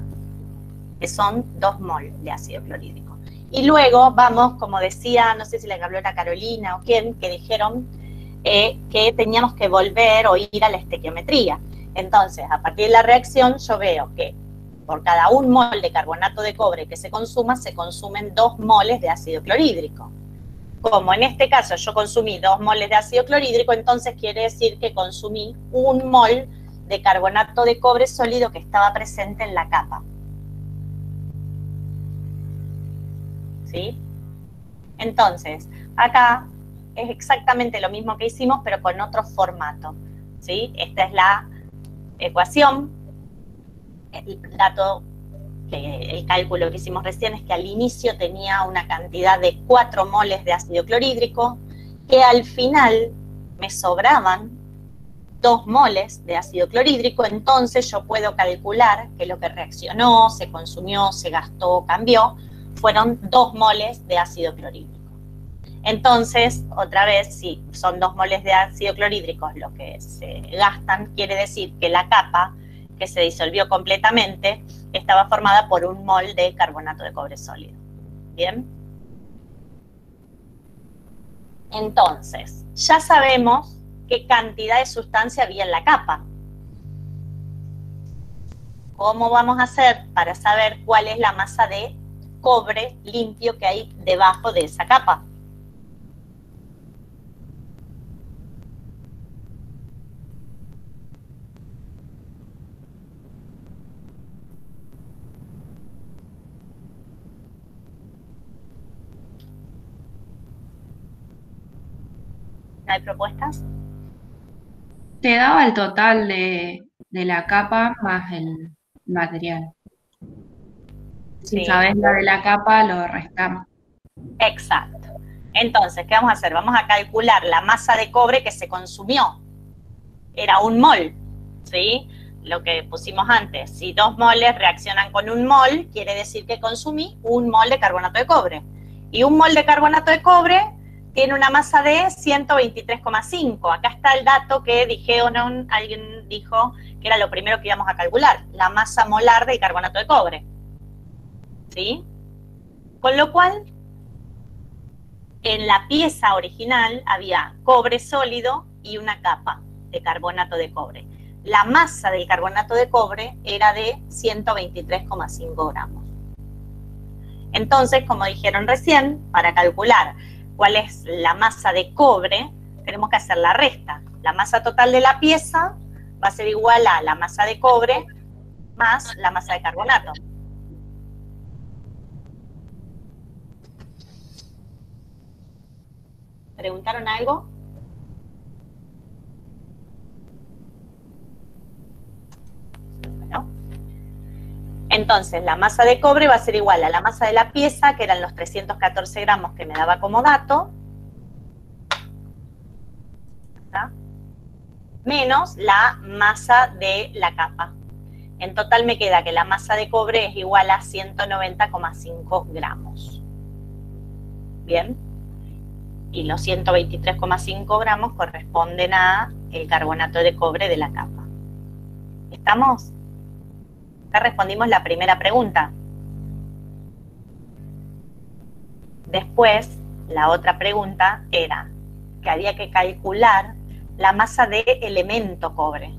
que son 2 mol de ácido clorhídrico. Y luego vamos, como decía, no sé si la que habló era Carolina o quién, que dijeron que teníamos que volver o ir a la estequiometría. Entonces, a partir de la reacción, yo veo que por cada 1 mol de carbonato de cobre que se consuma, se consumen 2 moles de ácido clorhídrico. Como en este caso yo consumí 2 moles de ácido clorhídrico, entonces quiere decir que consumí 1 mol de carbonato de cobre sólido que estaba presente en la capa. ¿Sí? Entonces, acá es exactamente lo mismo que hicimos, pero con otro formato. ¿Sí? Esta es la ecuación. El dato, el cálculo que hicimos recién es que al inicio tenía una cantidad de 4 moles de ácido clorhídrico, que al final me sobraban 2 moles de ácido clorhídrico, entonces yo puedo calcular que lo que reaccionó, se consumió, se gastó, cambió, fueron 2 moles de ácido clorhídrico. Entonces, otra vez, si son 2 moles de ácido clorhídrico lo que se gastan, quiere decir que la capa que se disolvió completamente estaba formada por 1 mol de carbonato de cobre sólido. ¿Bien? Entonces, ya sabemos qué cantidad de sustancia había en la capa. ¿Cómo vamos a hacer para saber cuál es la masa de cobre limpio que hay debajo de esa capa? ¿No hay propuestas? Te daba el total de la capa más el material. Si Sí. sabes la de la capa, lo restamos. Exacto. Entonces, ¿qué vamos a hacer? Vamos a calcular la masa de cobre que se consumió. Era 1 mol, ¿sí? Lo que pusimos antes. Si 2 moles reaccionan con 1 mol, quiere decir que consumí 1 mol de carbonato de cobre. Y 1 mol de carbonato de cobre tiene una masa de 123,5. Acá está el dato que dijeron, alguien dijo que era lo primero que íbamos a calcular, la masa molar del carbonato de cobre. ¿Sí? Con lo cual, en la pieza original había cobre sólido y una capa de carbonato de cobre. La masa del carbonato de cobre era de 123,5 gramos. Entonces, como dijeron recién, para calcular cuál es la masa de cobre, tenemos que hacer la resta. La masa total de la pieza va a ser igual a la masa de cobre más la masa de carbonato. ¿Preguntaron algo? Bueno. Entonces, la masa de cobre va a ser igual a la masa de la pieza, que eran los 314 gramos que me daba como dato, ¿está? Menos la masa de la capa. En total me queda que la masa de cobre es igual a 190,5 gramos. ¿Bien? Y los 123,5 gramos corresponden a el carbonato de cobre de la capa. ¿Estamos? Acá respondimos la primera pregunta. Después, la otra pregunta era que había que calcular la masa de elemento cobre.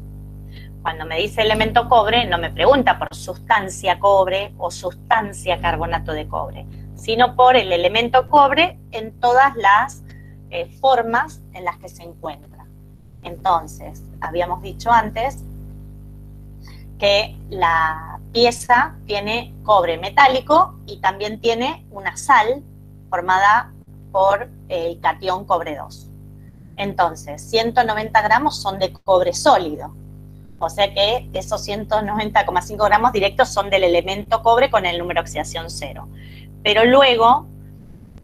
Cuando me dice elemento cobre, no me pregunta por sustancia cobre o sustancia carbonato de cobre, sino por el elemento cobre en todas las formas en las que se encuentra. Entonces, habíamos dicho antes que la pieza tiene cobre metálico y también tiene una sal formada por el catión cobre 2. Entonces, 190 gramos son de cobre sólido. O sea que esos 190,5 gramos directos son del elemento cobre con el número de oxidación 0. Pero luego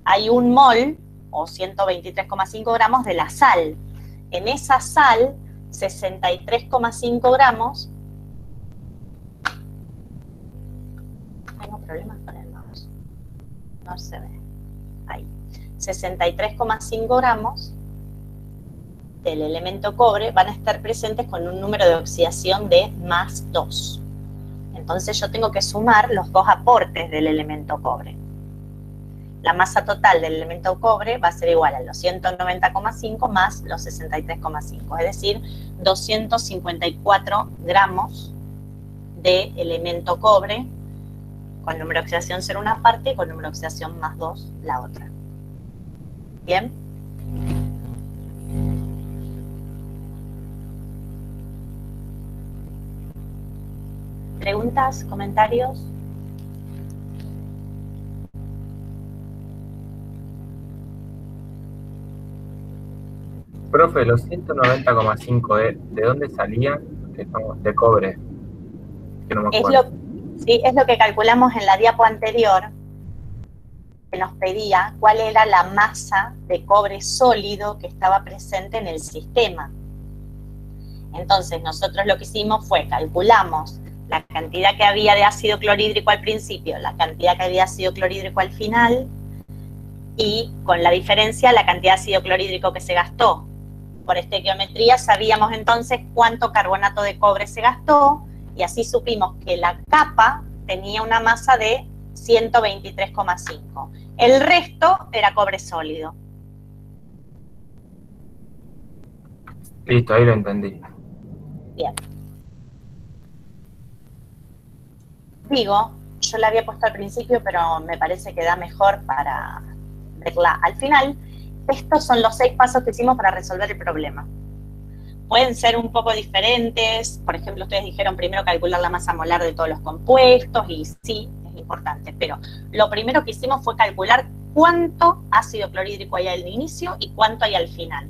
hay 1 mol o 123,5 gramos de la sal. En esa sal, 63,5 gramos. Tengo problemas con el mouse. No se ve. Ahí. 63,5 gramos del elemento cobre van a estar presentes con un número de oxidación de más 2. Entonces yo tengo que sumar los 2 aportes del elemento cobre. La masa total del elemento cobre va a ser igual a los 190,5 más los 63,5, es decir, 254 gramos de elemento cobre con número de oxidación 0 una parte y con número de oxidación más 2 la otra. ¿Bien? ¿Preguntas? ¿Comentarios? Profe, los 190,5 ¿de dónde salían? De cobre. Que no me acuerdo. Sí, es lo que calculamos en la diapo anterior, que nos pedía cuál era la masa de cobre sólido que estaba presente en el sistema. Entonces, nosotros lo que hicimos fue calculamos la cantidad que había de ácido clorhídrico al principio, la cantidad que había de ácido clorhídrico al final, y con la diferencia la cantidad de ácido clorhídrico que se gastó. Por estequiometría sabíamos entonces cuánto carbonato de cobre se gastó y así supimos que la capa tenía una masa de 123,5. El resto era cobre sólido. Listo, ahí lo entendí. Bien. Digo, yo la había puesto al principio, pero me parece que da mejor para verla al final. Estos son los 6 pasos que hicimos para resolver el problema. Pueden ser un poco diferentes. Por ejemplo, ustedes dijeron primero calcular la masa molar de todos los compuestos, y sí, es importante. Pero lo primero que hicimos fue calcular cuánto ácido clorhídrico hay al inicio y cuánto hay al final.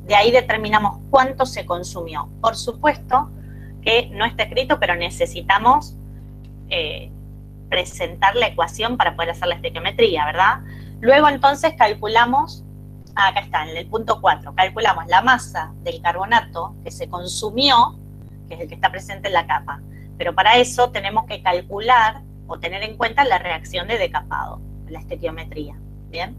De ahí determinamos cuánto se consumió. Por supuesto que no está escrito, pero necesitamos presentar la ecuación para poder hacer la estequiometría, ¿verdad? Luego entonces calculamos, acá está, en el punto 4, calculamos la masa del carbonato que se consumió, que es el que está presente en la capa. Pero para eso tenemos que calcular o tener en cuenta la reacción de decapado, la estequiometría, ¿bien?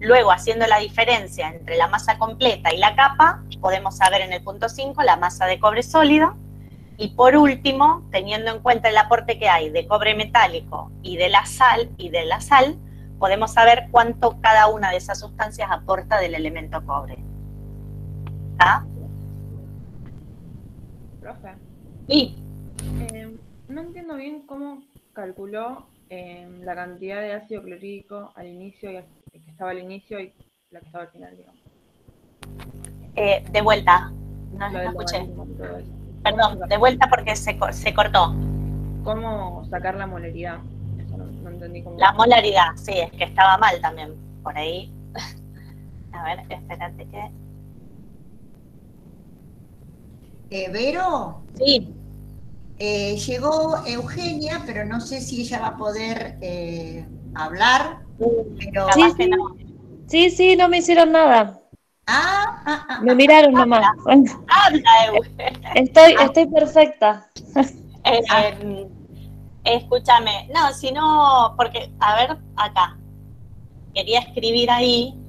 Luego, haciendo la diferencia entre la masa completa y la capa, podemos saber en el punto 5 la masa de cobre sólido. Y por último, teniendo en cuenta el aporte que hay de cobre metálico y de la sal, podemos saber cuánto cada una de esas sustancias aporta del elemento cobre. ¿Está? Profe. Sí. No entiendo bien cómo calculó la cantidad de ácido clorhídrico al inicio, y que estaba al inicio y la que estaba al final, digamos. De vuelta, no escuché. Perdón, de vuelta porque se cortó. ¿Cómo sacar la molaridad? Eso no entendí cómo. La molaridad, sí, es que estaba mal también, por ahí. A ver, espérate que... ¿Vero? Sí. Llegó Eugenia, pero no sé si ella va a poder hablar. Pero... Sí, no me hicieron nada. Me miraron nomás. Estoy perfecta. Escúchame, no, si no, porque, a ver, acá, quería escribir ahí,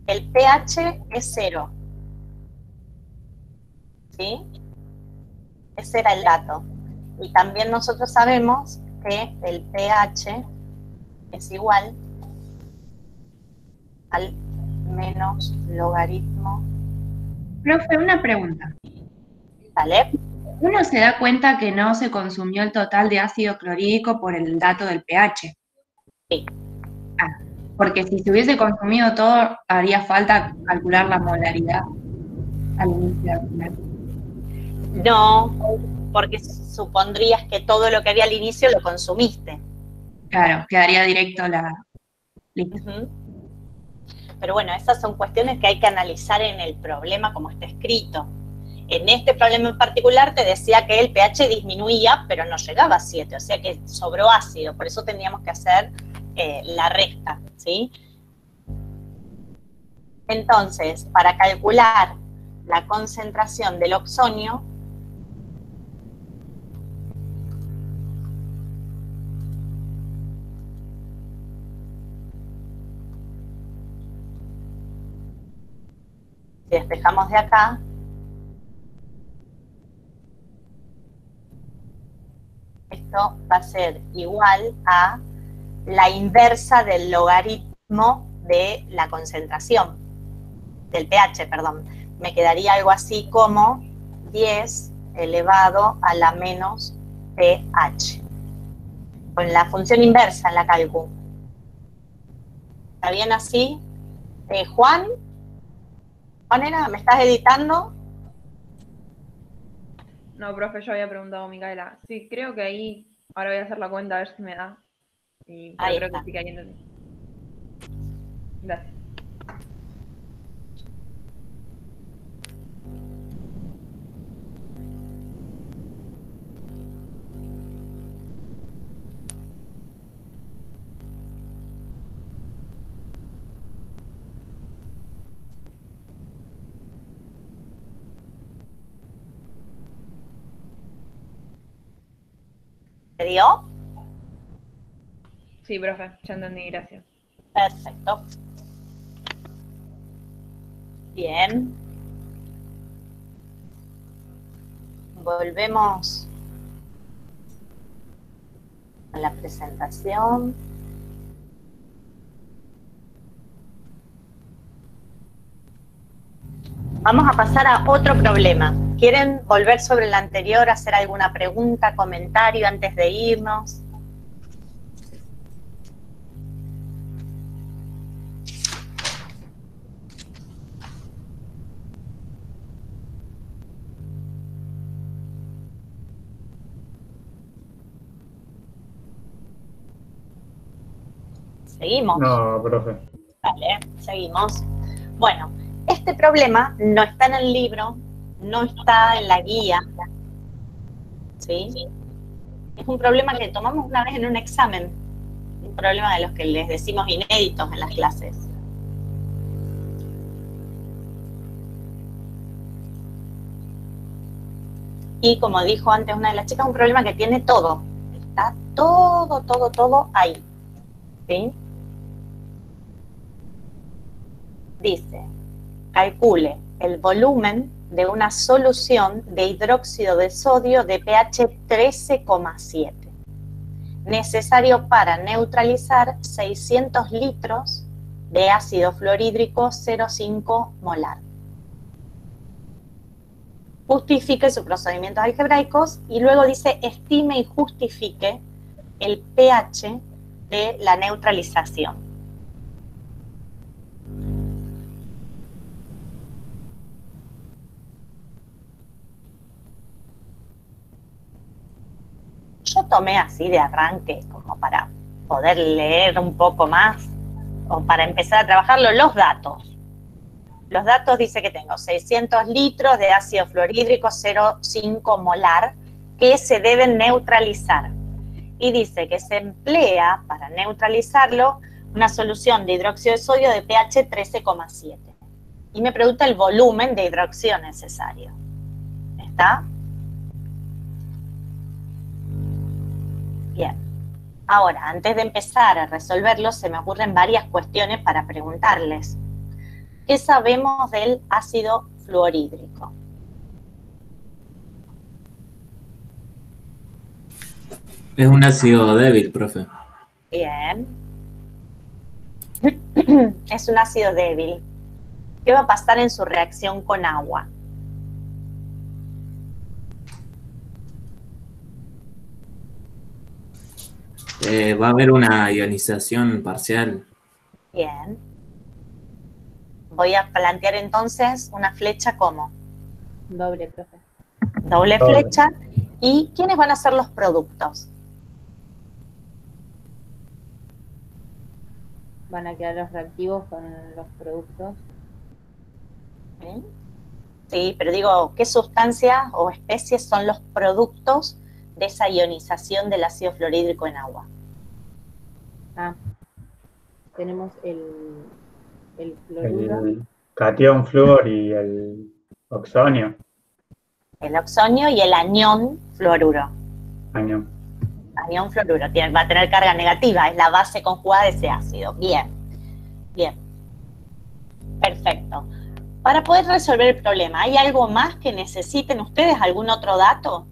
el pH es 0, ¿sí? Ese era el dato. Y también nosotros sabemos que el pH es igual al menos logaritmo. Profe, una pregunta. ¿Vale? Uno se da cuenta que no se consumió el total de ácido clorhídrico por el dato del pH. Sí. Porque si se hubiese consumido todo, haría falta calcular la molaridad al inicio del primer. No, porque supondrías que todo lo que había al inicio lo consumiste. Claro, quedaría directo la... Pero bueno, esas son cuestiones que hay que analizar en el problema como está escrito. En este problema en particular te decía que el pH disminuía, pero no llegaba a 7, o sea que sobró ácido, por eso teníamos que hacer la resta, ¿sí? Entonces, para calcular la concentración del oxonio, si despejamos de acá, esto va a ser igual a la inversa del logaritmo de la concentración, del pH, perdón. Me quedaría algo así como 10 elevado a la menos pH. Con la función inversa en la cálculo. ¿Está bien así? Juan, ¿me estás editando? No, profe, yo había preguntado a Micaela. Sí, creo que ahí, ahora voy a hacer la cuenta a ver si me da. Pero creo que sí que ahí entendí. Gracias. ¿Se dio? Sí, profe, ya entendí, gracias. Perfecto. Bien. Volvemos a la presentación. Vamos a pasar a otro problema. ¿Quieren volver sobre el anterior, hacer alguna pregunta, comentario antes de irnos? ¿Seguimos? No, profe. Vale, seguimos. Bueno, este problema no está en el libro, no está en la guía, ¿sí? Es un problema que tomamos una vez en un examen, un problema de los que les decimos inéditos en las clases. Y como dijo antes una de las chicas, un problema que tiene todo, está todo ahí, ¿sí? Dice, calcule el volumen de una solución de hidróxido de sodio de pH 13,7, necesario para neutralizar 600 litros de ácido fluorhídrico 0,5 molar. Justifique sus procedimientos algebraicos y luego dice, estime y justifique el pH de la neutralización. Yo tomé así de arranque, como para poder leer un poco más, o para empezar a trabajarlo, los datos. Los datos dice que tengo 600 litros de ácido fluorhídrico 0,5 molar que se deben neutralizar. Y dice que se emplea para neutralizarlo una solución de hidróxido de sodio de pH 13,7. Y me pregunta el volumen de hidróxido necesario. ¿Está? Bien. Ahora, antes de empezar a resolverlo, se me ocurren varias cuestiones para preguntarles. ¿Qué sabemos del ácido fluorhídrico? Es un ácido débil, profe. Bien. Es un ácido débil. ¿Qué va a pasar en su reacción con agua? Va a haber una ionización parcial. Bien. Voy a plantear entonces una flecha como Doble, profe. doble flecha. ¿Y quiénes van a ser los productos? Van a quedar los reactivos con los productos. Sí, pero digo, ¿qué sustancias o especies son los productos de esa ionización del ácido fluorhídrico en agua? Tenemos el fluoruro. El catión flúor y el oxonio. El oxonio y el anión fluoruro. Anión. Anión fluoruro, va a tener carga negativa, es la base conjugada de ese ácido. Bien, bien. Perfecto. Para poder resolver el problema, ¿hay algo más que necesiten ustedes? ¿Algún otro dato?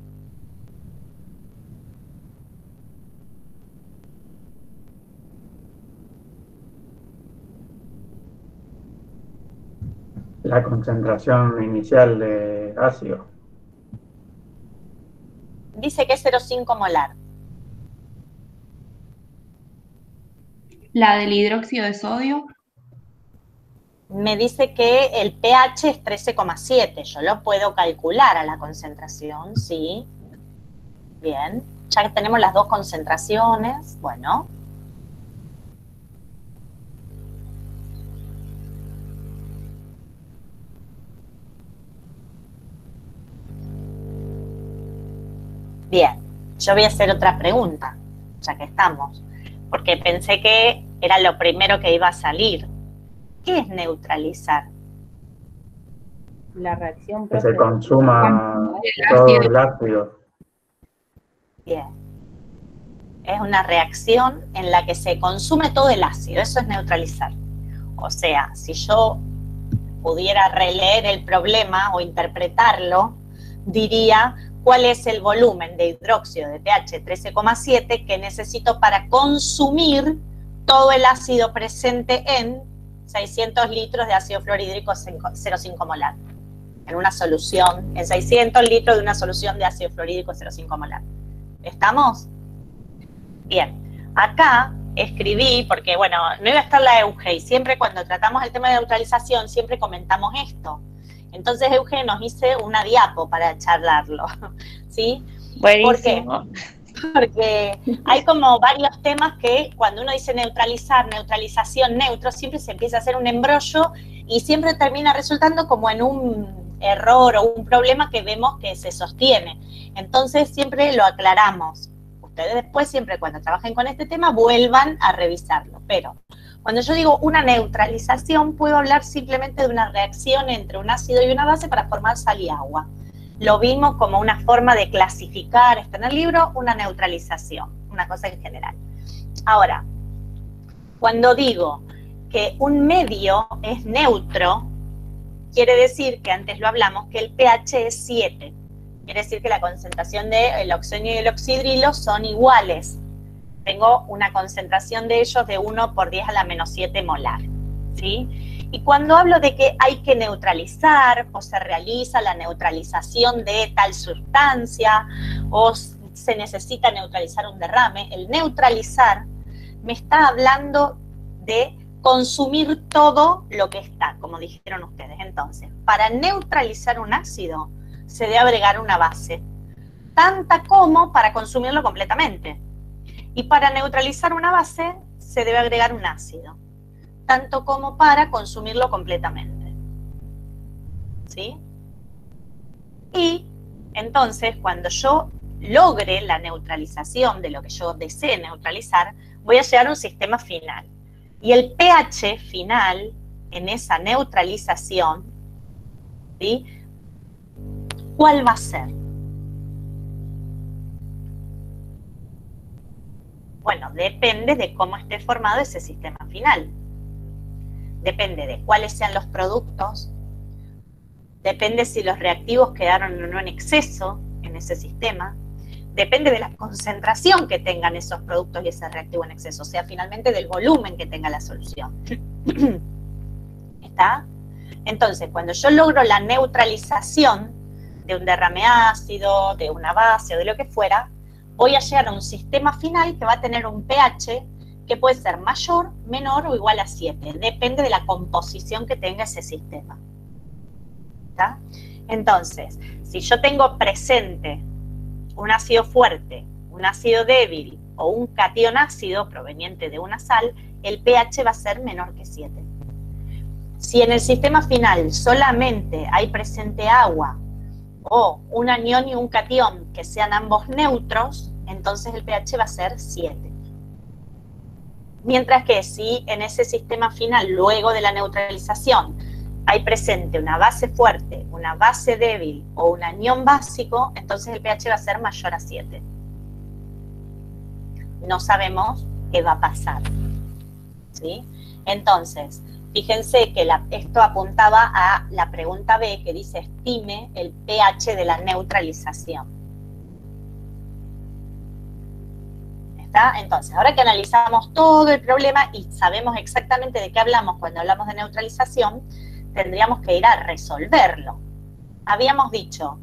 La concentración inicial de ácido. Dice que es 0,5 molar. La del hidróxido de sodio. Me dice que el pH es 13,7. Yo lo puedo calcular a la concentración, ¿sí? Bien. Ya que tenemos las dos concentraciones, bueno. Bien. Yo voy a hacer otra pregunta, ya que estamos. Porque pensé que era lo primero que iba a salir. ¿Qué es neutralizar? La reacción. Que se consuma todo el ácido. Bien. Es una reacción en la que se consume todo el ácido, eso es neutralizar. O sea, si yo pudiera releer el problema o interpretarlo, diría cuál es el volumen de hidróxido de pH 13,7 que necesito para consumir todo el ácido presente en 600 litros de ácido fluorhídrico 0,5 molar. En una solución, en 600 litros de una solución de ácido fluorhídrico 0,5 molar. ¿Estamos? Bien. Acá escribí, porque bueno, no iba a estar la Euge, y siempre cuando tratamos el tema de neutralización, siempre comentamos esto. Entonces Euge nos hice una diapo para charlarlo, ¿sí? Buenísimo. ¿Por qué? Porque hay como varios temas que cuando uno dice neutralizar, neutralización, neutro, siempre se empieza a hacer un embrollo y siempre termina resultando como en un error o un problema que vemos que se sostiene. Entonces siempre lo aclaramos. Ustedes después, siempre cuando trabajen con este tema, vuelvan a revisarlo. Pero cuando yo digo una neutralización, puedo hablar simplemente de una reacción entre un ácido y una base para formar sal y agua. Lo vimos como una forma de clasificar, está en el libro, una neutralización, una cosa en general. Ahora, cuando digo que un medio es neutro, quiere decir que antes lo hablamos, que el pH es 7. Quiere decir que la concentración del oxonio y el oxidrilo son iguales. Tengo una concentración de ellos de 1 por 10 a la menos 7 molar, ¿sí? Y cuando hablo de que hay que neutralizar o se realiza la neutralización de tal sustancia o se necesita neutralizar un derrame, el neutralizar me está hablando de consumir todo lo que está, como dijeron ustedes. Entonces, para neutralizar un ácido se debe agregar una base, tanta como para consumirlo completamente. Y para neutralizar una base se debe agregar un ácido, tanto como para consumirlo completamente. ¿Sí? Y entonces, cuando yo logre la neutralización de lo que yo desee neutralizar, voy a llegar a un sistema final. Y el pH final, en esa neutralización, ¿sí? ¿Cuál va a ser? Bueno, depende de cómo esté formado ese sistema final. Depende de cuáles sean los productos, depende si los reactivos quedaron o no en exceso en ese sistema, depende de la concentración que tengan esos productos y ese reactivo en exceso, o sea, finalmente del volumen que tenga la solución. ¿Está? Entonces, cuando yo logro la neutralización de un derrame ácido, de una base o de lo que fuera, voy a llegar a un sistema final que va a tener un pH que puede ser mayor, menor o igual a 7. Depende de la composición que tenga ese sistema. ¿Está? Entonces, si yo tengo presente un ácido fuerte, un ácido débil o un catión ácido proveniente de una sal, el pH va a ser menor que 7. Si en el sistema final solamente hay presente agua o un anión y un catión que sean ambos neutros, entonces el pH va a ser 7. Mientras que si en ese sistema final, luego de la neutralización, hay presente una base fuerte, una base débil o un anión básico, entonces el pH va a ser mayor a 7. No sabemos qué va a pasar, ¿sí? Entonces, fíjense que esto apuntaba a la pregunta B, que dice estime el pH de la neutralización. Entonces, ahora que analizamos todo el problema y sabemos exactamente de qué hablamos cuando hablamos de neutralización, tendríamos que ir a resolverlo. Habíamos dicho,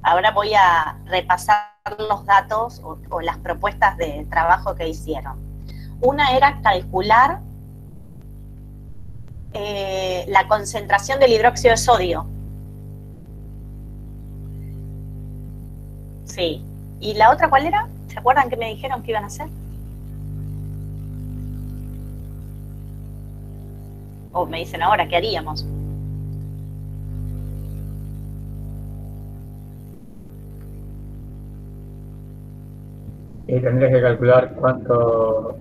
ahora voy a repasar los datos o las propuestas de trabajo que hicieron. Una era calcular la concentración del hidróxido de sodio. Sí. ¿Y la otra cuál era? ¿Se acuerdan que me dijeron que iban a hacer? O me dicen ahora, ¿qué haríamos? Y tendrías que calcular cuánto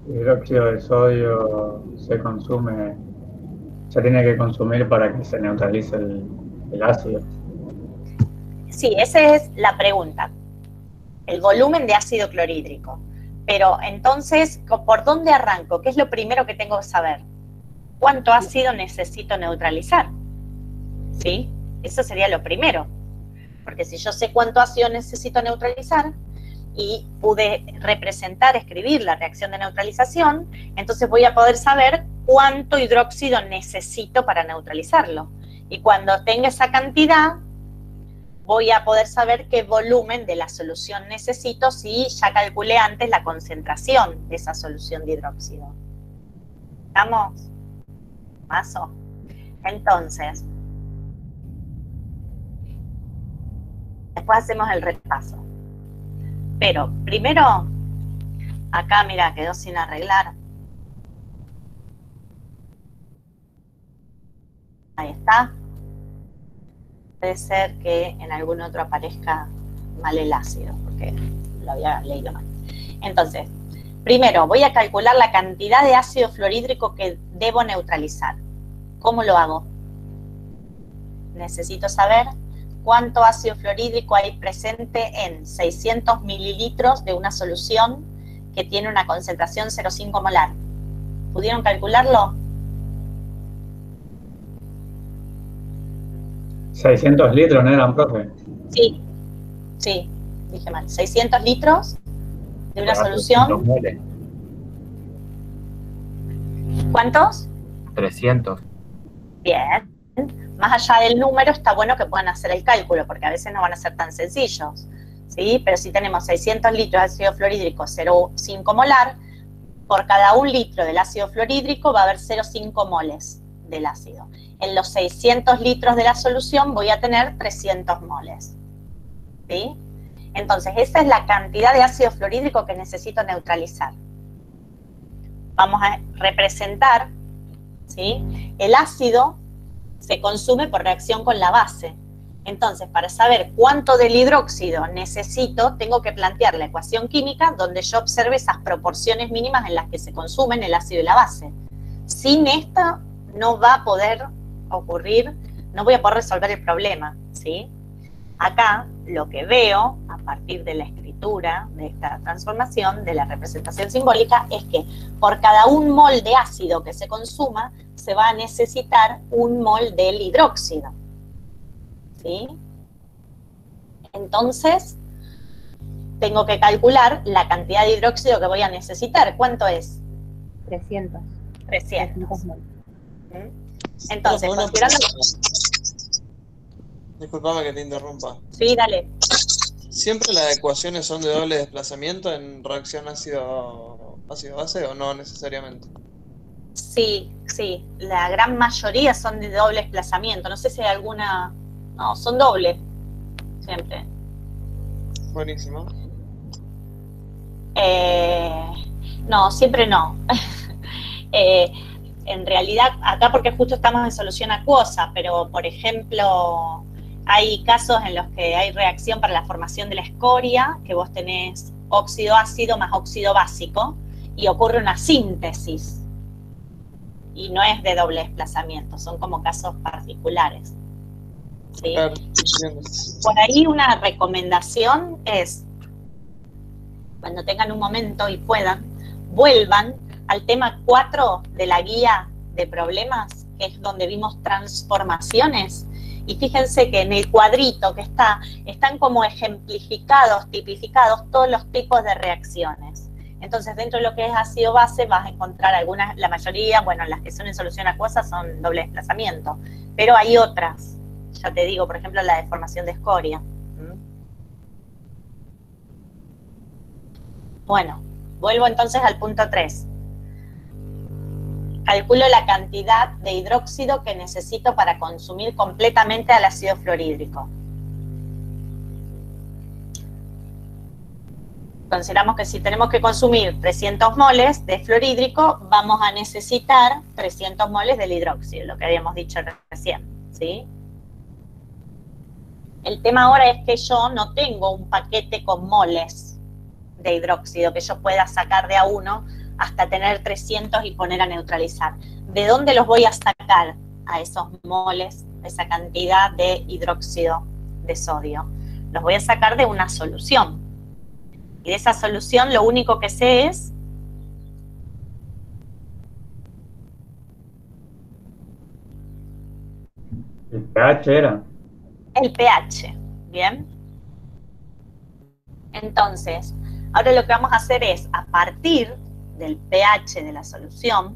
hidróxido de sodio se consume, se tiene que consumir para que se neutralice el ácido. Sí, esa es la pregunta. el volumen de ácido clorhídrico. Pero entonces, ¿por dónde arranco? ¿Qué es lo primero que tengo que saber? ¿Cuánto ácido necesito neutralizar? ¿Sí? Eso sería lo primero. Porque si yo sé cuánto ácido necesito neutralizar y pude representar, escribir la reacción de neutralización, entonces voy a poder saber cuánto hidróxido necesito para neutralizarlo. Y cuando tenga esa cantidad, voy a poder saber qué volumen de la solución necesito si ya calculé antes la concentración de esa solución de hidróxido. ¿Estamos? ¿Paso? Entonces, después hacemos el repaso. Pero primero, acá mira, quedó sin arreglar. Ahí está. Puede ser que en algún otro aparezca mal el ácido, porque lo había leído mal. Entonces, primero voy a calcular la cantidad de ácido fluorhídrico que debo neutralizar. ¿Cómo lo hago? Necesito saber cuánto ácido fluorhídrico hay presente en 600 mililitros de una solución que tiene una concentración 0,5 molar. ¿Pudieron calcularlo? 600 litros, ¿no eran, profe? Sí, sí, dije mal. 600 litros de una solución. ¿Cuántos? 300. Bien. Más allá del número, está bueno que puedan hacer el cálculo, porque a veces no van a ser tan sencillos, ¿sí? Pero si tenemos 600 litros de ácido fluorhídrico 0,5 molar, por cada 1 litro del ácido fluorhídrico va a haber 0,5 moles del ácido. En los 600 litros de la solución voy a tener 300 moles, ¿sí? Entonces, esa es la cantidad de ácido fluorhídrico que necesito neutralizar. Vamos a representar, ¿sí? El ácido se consume por reacción con la base. Entonces, para saber cuánto del hidróxido necesito, tengo que plantear la ecuación química donde yo observe esas proporciones mínimas en las que se consumen el ácido y la base. Sin esta no va a poder ocurrir, no voy a poder resolver el problema, ¿sí? Acá lo que veo, a partir de la escritura de esta transformación, de la representación simbólica, es que por cada 1 mol de ácido que se consuma, se va a necesitar 1 mol del hidróxido, ¿sí? Entonces, tengo que calcular la cantidad de hidróxido que voy a necesitar. ¿Cuánto es? 300. 300. Entonces, considerando... Disculpame que te interrumpa. Sí, dale. ¿Siempre las ecuaciones son de doble desplazamiento en reacción ácido-base o no necesariamente? Sí, sí. La gran mayoría son de doble desplazamiento. No sé si hay alguna... No, son doble. Siempre. Buenísimo. No, siempre no. En realidad, acá porque justo estamos en solución acuosa, pero por ejemplo, hay casos en los que hay reacción para la formación de la escoria, que vos tenés óxido ácido más óxido básico, y ocurre una síntesis. Y no es de doble desplazamiento, son como casos particulares. ¿Sí? Claro. Por ahí una recomendación es, cuando tengan un momento y puedan, vuelvan al tema 4 de la guía de problemas, que es donde vimos transformaciones, y fíjense que en el cuadrito que están como ejemplificados, tipificados todos los tipos de reacciones. Entonces, dentro de lo que es ácido-base vas a encontrar algunas, la mayoría, bueno, las que son en solución acuosa son doble desplazamiento, pero hay otras, ya te digo, por ejemplo, la deformación de escoria. Bueno, vuelvo entonces al punto 3. Calculo la cantidad de hidróxido que necesito para consumir completamente al ácido fluorhídrico. Consideramos que si tenemos que consumir 300 moles de fluorhídrico, vamos a necesitar 300 moles del hidróxido, lo que habíamos dicho recién, ¿sí? El tema ahora es que yo no tengo un paquete con moles de hidróxido que yo pueda sacar de a uno hasta tener 300 y poner a neutralizar. ¿De dónde los voy a sacar a esos moles, esa cantidad de hidróxido de sodio? Los voy a sacar de una solución, Y de esa solución lo único que sé es el pH era. El pH, ¿bien? Entonces, ahora lo que vamos a hacer es, a partir del pH de la solución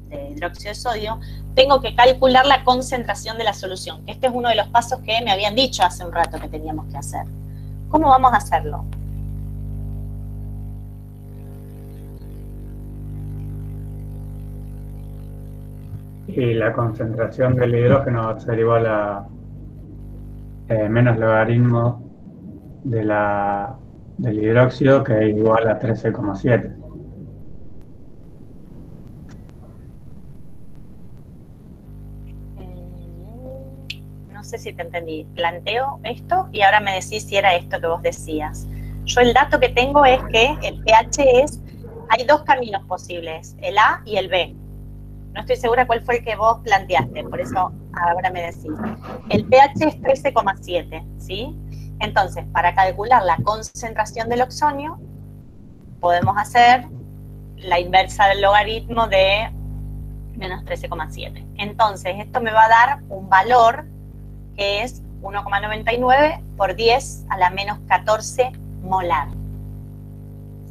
de hidróxido de sodio, tengo que calcular la concentración de la solución, que este es uno de los pasos que me habían dicho hace un rato que teníamos que hacer. ¿Cómo vamos a hacerlo? Y la concentración del hidrógeno va a ser igual a menos logaritmo de del hidróxido, que es igual a 13,7. No sé si te entendí. Planteo esto y ahora me decís si era esto que vos decías. Yo el dato que tengo es que el pH hay dos caminos posibles, el A y el B. No estoy segura cuál fue el que vos planteaste, por eso ahora me decís. El pH es 13,7, ¿sí? Entonces, para calcular la concentración del oxonio, podemos hacer la inversa del logaritmo de menos 13,7. Entonces, esto me va a dar un valor que es 1,99 por 10 a la menos 14 molar.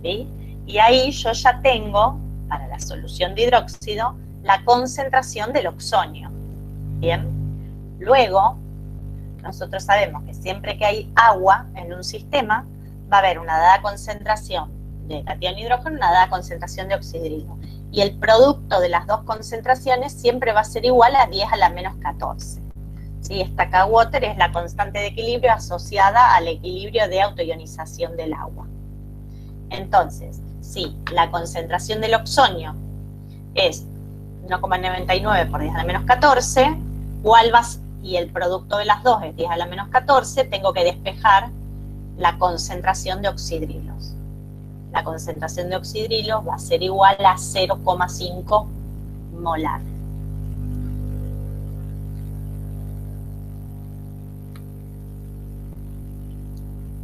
¿Sí? Y ahí yo ya tengo, para la solución de hidróxido, la concentración del oxonio. Bien. Luego, nosotros sabemos que siempre que hay agua en un sistema, va a haber una dada concentración de catión hidrógeno, una dada concentración de oxidrilo. Y el producto de las dos concentraciones siempre va a ser igual a 10 a la menos 14. ¿Sí? Esta K-water es la constante de equilibrio asociada al equilibrio de autoionización del agua. Entonces, si la concentración del oxonio es 1,99 por 10 a la menos 14, y el producto de las dos es 10 a la menos 14, tengo que despejar la concentración de oxidrilos. La concentración de oxidrilos va a ser igual a 0,5 molar.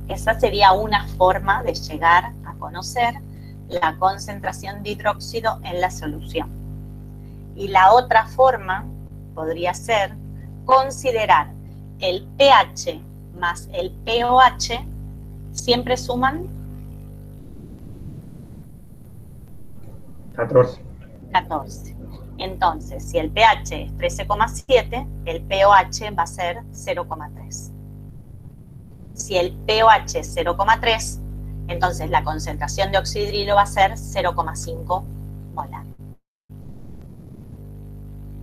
Esa sería una forma de llegar a conocer la concentración de hidróxido en la solución. Y la otra forma podría ser considerar el pH más el pOH, siempre suman 14. Entonces, si el pH es 13,7, el pOH va a ser 0,3. Si el pOH es 0,3, entonces la concentración de oxidrilo va a ser 0,5 molar.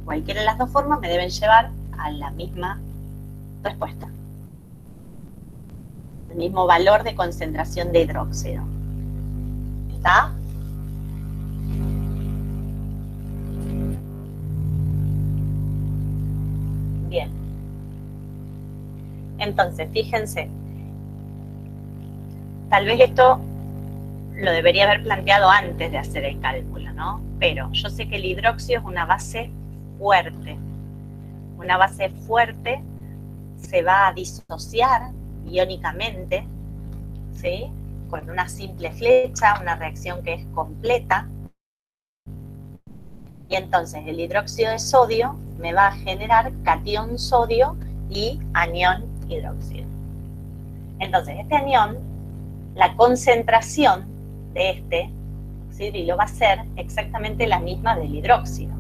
Cualquiera de las dos formas me deben llevar a la misma respuesta. El mismo valor de concentración de hidróxido. ¿Está? Bien. Entonces, fíjense. Tal vez esto lo debería haber planteado antes de hacer el cálculo, ¿no? Pero yo sé que el hidróxido es una base fuerte. Una base fuerte se va a disociar iónicamente, ¿sí? Con una simple flecha, una reacción que es completa. Y entonces el hidróxido de sodio me va a generar catión sodio y anión hidróxido. Entonces este anión, la concentración de este oxidrilo va a ser exactamente la misma del hidróxido.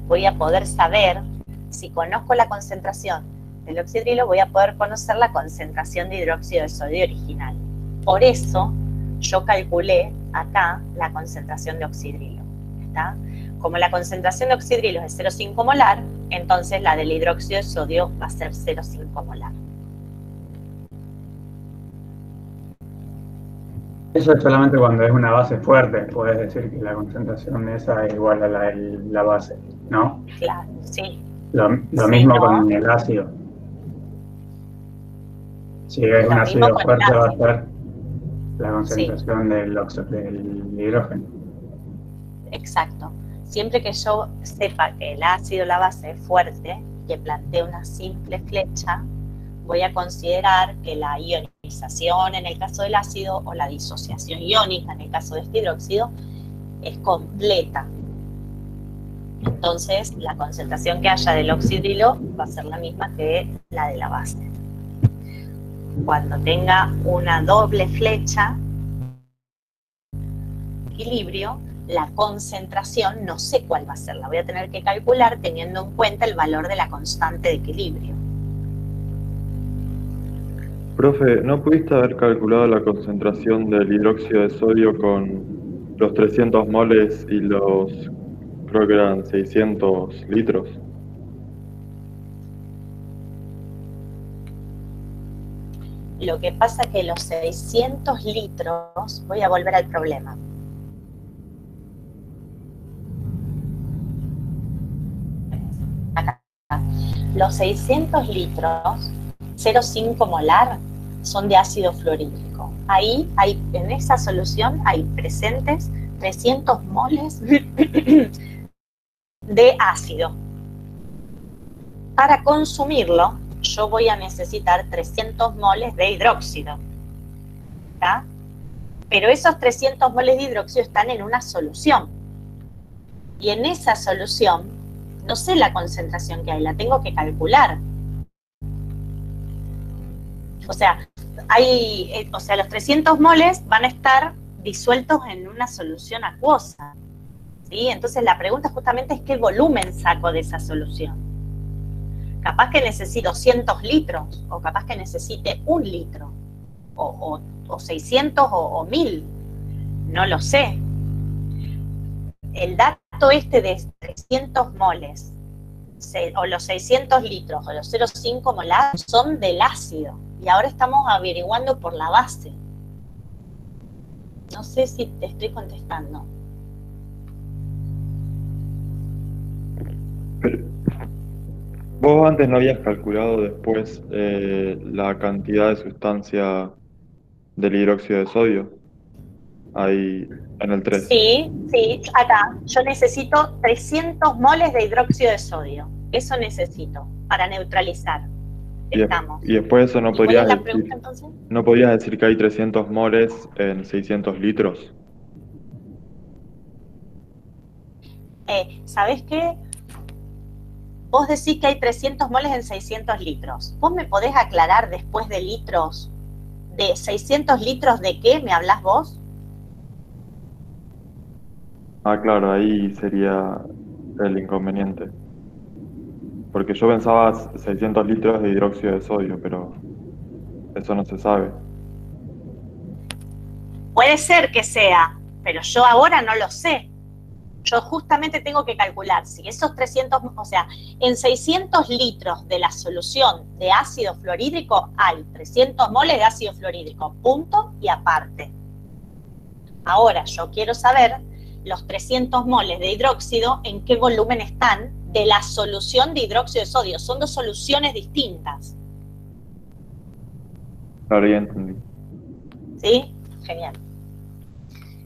Voy a poder saber, si conozco la concentración del oxidrilo, voy a poder conocer la concentración de hidróxido de sodio original. Por eso yo calculé acá la concentración de oxidrilo. ¿Está? Como la concentración de oxidrilo es 0,5 molar, entonces la del hidróxido de sodio va a ser 0,5 molar. Eso es solamente cuando es una base fuerte, puedes decir que la concentración de esa es igual a la base, ¿no? Claro, sí. Lo Sí, mismo ¿no? con el ácido. Si es un ácido con el fuerte va a ácido. ser la concentración del hidrógeno. Exacto. Siempre que yo sepa que el ácido, la base es fuerte, que plantee una simple flecha, voy a considerar que la ionización ionización en el caso del ácido o la disociación iónica en el caso de este hidróxido es completa. Entonces, la concentración que haya del oxidrilo va a ser la misma que la de la base. Cuando tenga una doble flecha, equilibrio, la concentración no sé cuál va a ser, la voy a tener que calcular teniendo en cuenta el valor de la constante de equilibrio. Profe, ¿no pudiste haber calculado la concentración del hidróxido de sodio con los 300 moles y los, creo que eran 600 litros? Lo que pasa es que los 600 litros, voy a volver al problema. Acá. Los 600 litros, 0,5 molar, son de ácido fluorhídrico. Ahí hay, en esa solución hay presentes 300 moles de ácido. Para consumirlo, yo voy a necesitar 300 moles de hidróxido. ¿Está? Pero esos 300 moles de hidróxido están en una solución. Y en esa solución, no sé la concentración que hay, la tengo que calcular. O sea, los 300 moles van a estar disueltos en una solución acuosa. ¿Sí? Entonces la pregunta justamente es qué volumen saco de esa solución. Capaz que necesito 200 litros, o capaz que necesite 1 litro, o 600 o 1000, no lo sé. El dato este de 300 moles, o los 600 litros, o los 0,5 molar, son del ácido, y ahora estamos averiguando por la base. No sé si te estoy contestando. ¿Vos antes no habías calculado después la cantidad de sustancia del hidróxido de sodio? Ahí en el 3. Sí, acá. Yo necesito 300 moles de hidróxido de sodio. Eso necesito para neutralizar. Estamos. Y después eso no podrías la decir, pregunta, entonces? ¿no podrías decir que hay 300 moles en 600 litros? ¿Sabés qué? Vos decís que hay 300 moles en 600 litros. ¿Vos me podés aclarar después de litros, de 600 litros de qué me hablás vos? Ah, claro, ahí sería el inconveniente. Porque yo pensaba 600 litros de hidróxido de sodio, pero eso no se sabe. Puede ser que sea, pero yo ahora no lo sé. Yo justamente tengo que calcular si esos 300, o sea, en 600 litros de la solución de ácido fluorhídrico hay 300 moles de ácido fluorhídrico, punto y aparte. Ahora yo quiero saber los 300 moles de hidróxido en qué volumen están de la solución de hidróxido de sodio. Son dos soluciones distintas. Claro, ya entendí. ¿Sí? Genial.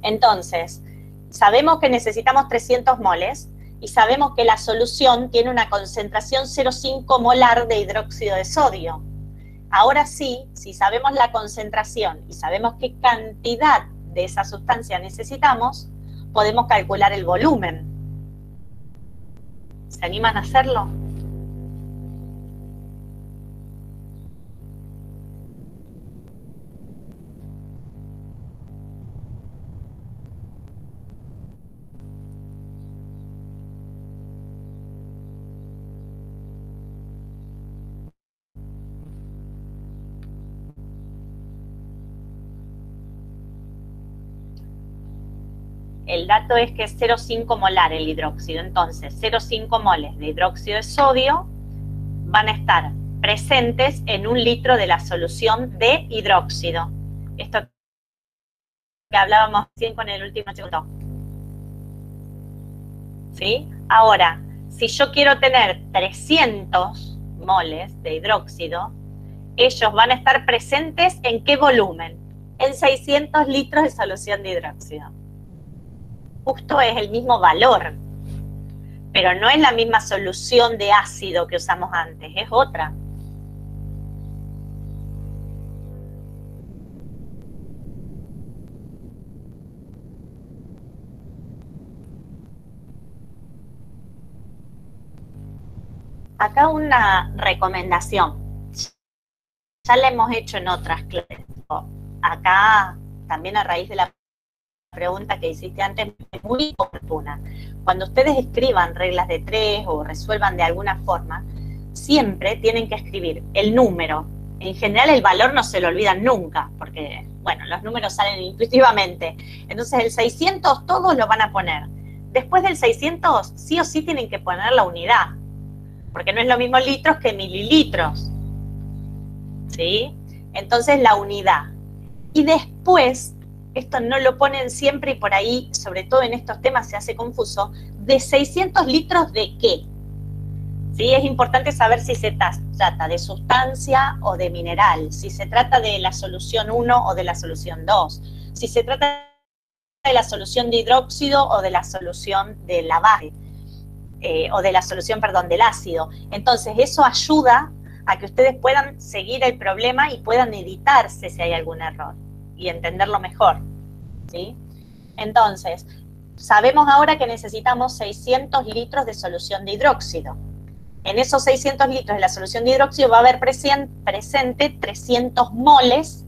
Entonces, sabemos que necesitamos 300 moles y sabemos que la solución tiene una concentración 0,5 molar de hidróxido de sodio. Ahora sí, si sabemos la concentración y sabemos qué cantidad de esa sustancia necesitamos, podemos calcular el volumen. ¿Se animan a hacerlo? El dato es que es 0,5 molar el hidróxido. Entonces, 0,5 moles de hidróxido de sodio van a estar presentes en 1 litro de la solución de hidróxido. Esto que hablábamos recién con el último chico. ¿Sí? Ahora, si yo quiero tener 300 moles de hidróxido, ellos van a estar presentes ¿en qué volumen? En 600 litros de solución de hidróxido. Justo es el mismo valor, pero no es la misma solución de ácido que usamos antes, es otra. Acá una recomendación. Ya la hemos hecho en otras clases. Acá, también a raíz de la pregunta que hiciste antes, es muy oportuna. Cuando ustedes escriban reglas de 3 o resuelvan de alguna forma, siempre tienen que escribir el número. En general el valor no se lo olvidan nunca, porque, bueno, los números salen intuitivamente. Entonces el 600 todos lo van a poner. Después del 600 sí o sí tienen que poner la unidad, porque no es lo mismo litros que mililitros, ¿sí? Entonces la unidad. Y después, esto no lo ponen siempre y por ahí, sobre todo en estos temas se hace confuso, ¿de 600 litros de qué? ¿Sí? Es importante saber si se trata de sustancia o de mineral, si se trata de la solución 1 o de la solución 2, si se trata de la solución de hidróxido o de la solución de la base, o de la solución, perdón, del ácido. Entonces eso ayuda a que ustedes puedan seguir el problema y puedan editarse si hay algún error y entenderlo mejor, ¿sí? Entonces, sabemos ahora que necesitamos 600 litros de solución de hidróxido. En esos 600 litros de la solución de hidróxido va a haber presente 300 moles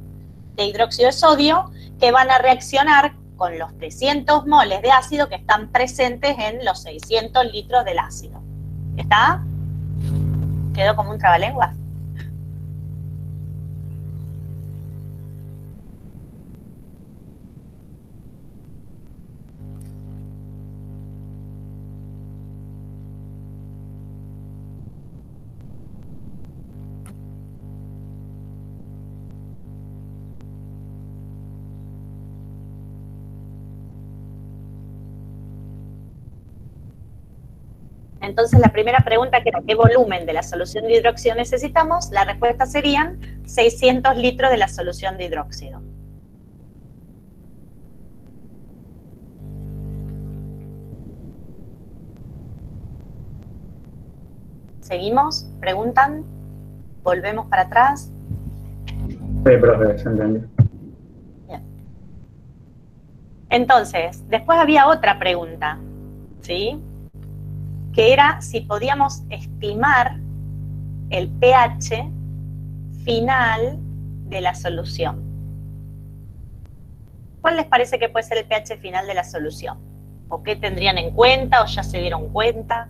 de hidróxido de sodio que van a reaccionar con los 300 moles de ácido que están presentes en los 600 litros del ácido. ¿Está? ¿Quedó como un trabalenguas? Entonces la primera pregunta, que era ¿qué volumen de la solución de hidróxido necesitamos? La respuesta serían 600 litros de la solución de hidróxido. ¿Seguimos? ¿Preguntan? ¿Volvemos para atrás? Sí, profe, se entendió. Bien. Entonces, después había otra pregunta, ¿sí? Que era si podíamos estimar el pH final de la solución. ¿Cuál les parece que puede ser el pH final de la solución? ¿O qué tendrían en cuenta o ya se dieron cuenta?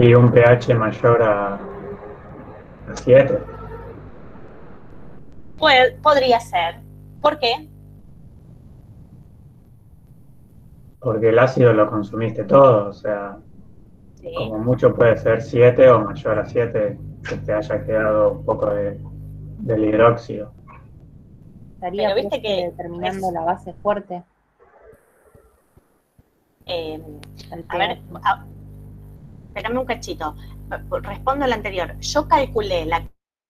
Y un pH mayor a 7. Podría ser. ¿Por qué? Porque el ácido lo consumiste todo, o sea, Sí. como mucho puede ser 7 o mayor a 7, que te haya quedado un poco del hidróxido. Estaría viste que determinando la base fuerte. A ver, espérame un cachito. Respondo al anterior. Yo calculé la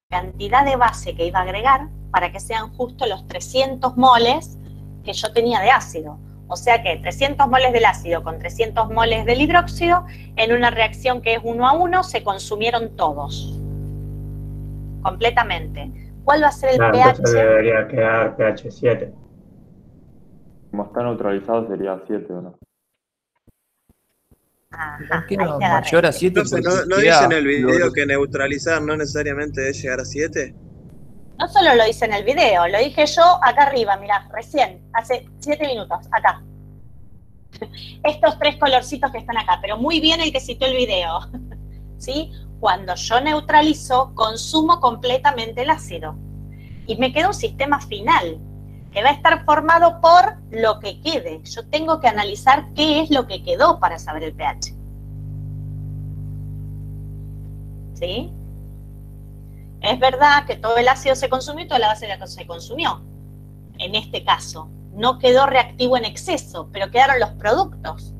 cantidad de base que iba a agregar para que sean justo los 300 moles que yo tenía de ácido. O sea que 300 moles del ácido con 300 moles del hidróxido, en una reacción que es 1 a 1, se consumieron todos. Completamente. ¿Cuál va a ser el pH? Entonces debería quedar pH 7. Como está neutralizado sería 7, ¿o no? Ajá, mayor a 7. ¿No dice en el video que neutralizar no necesariamente es llegar a 7? No solo lo hice en el video, lo dije yo acá arriba, mirá, recién, hace 7 minutos, acá. Estos 3 colorcitos que están acá, pero muy bien el que citó el video, ¿sí? Cuando yo neutralizo, consumo completamente el ácido. Y me queda un sistema final, que va a estar formado por lo que quede. Yo tengo que analizar qué es lo que quedó para saber el pH. ¿Sí? Es verdad que todo el ácido se consumió y toda la base se consumió. En este caso, no quedó reactivo en exceso, pero quedaron los productos.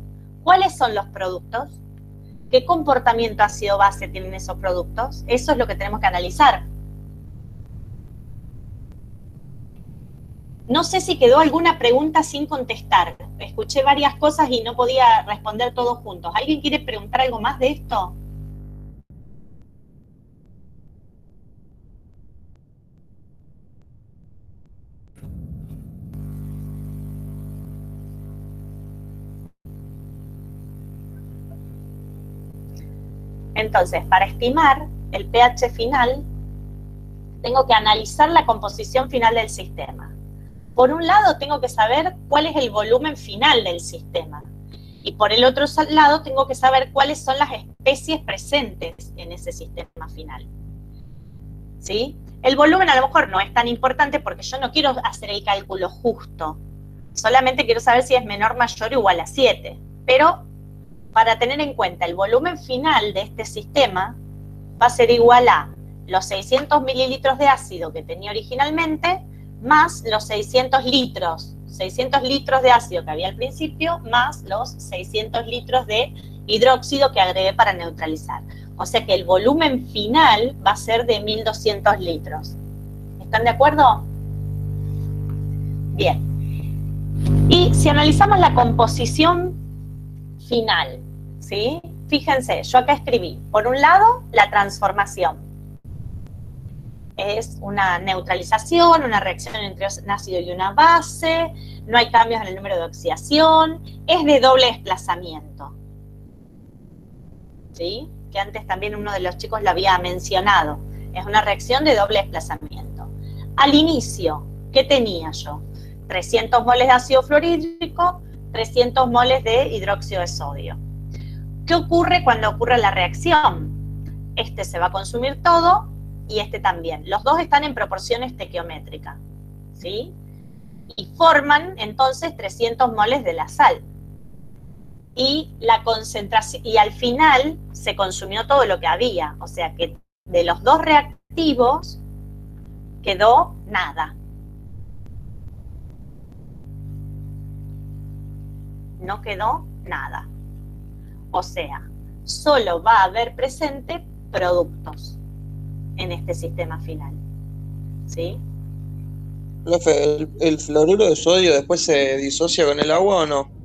¿Cuáles son los productos? ¿Qué comportamiento ácido-base tienen esos productos? Eso es lo que tenemos que analizar. No sé si quedó alguna pregunta sin contestar. Escuché varias cosas y no podía responder todos juntos. ¿Alguien quiere preguntar algo más de esto? Entonces, para estimar el pH final, tengo que analizar la composición final del sistema. Por un lado, tengo que saber cuál es el volumen final del sistema. Y por el otro lado, tengo que saber cuáles son las especies presentes en ese sistema final. ¿Sí? El volumen a lo mejor no es tan importante porque yo no quiero hacer el cálculo justo. Solamente quiero saber si es menor, mayor o igual a 7. Pero para tener en cuenta el volumen final de este sistema, va a ser igual a los 600 mililitros de ácido que tenía originalmente, más los 600 litros de ácido que había al principio, más los 600 litros de hidróxido que agregué para neutralizar. O sea que el volumen final va a ser de 1200 litros. ¿Están de acuerdo? Bien. Y si analizamos la composición final, ¿sí? Fíjense, yo acá escribí, por un lado, la transformación. Es una neutralización, una reacción entre un ácido y una base, no hay cambios en el número de oxidación, es de doble desplazamiento. ¿Sí? Que antes también uno de los chicos lo había mencionado. Es una reacción de doble desplazamiento. Al inicio, ¿qué tenía yo? 300 moles de ácido fluorhídrico, 300 moles de hidróxido de sodio. ¿Qué ocurre cuando ocurre la reacción? Este se va a consumir todo y este también. Los dos están en proporción estequiométrica, ¿sí? Y forman entonces 300 moles de la sal. Y la concentración, y al final se consumió todo lo que había. O sea que de los dos reactivos quedó nada. No quedó nada. O sea, solo va a haber presente productos en este sistema final. ¿Sí? Profe, ¿el fluoruro de sodio después se disocia con el agua o no?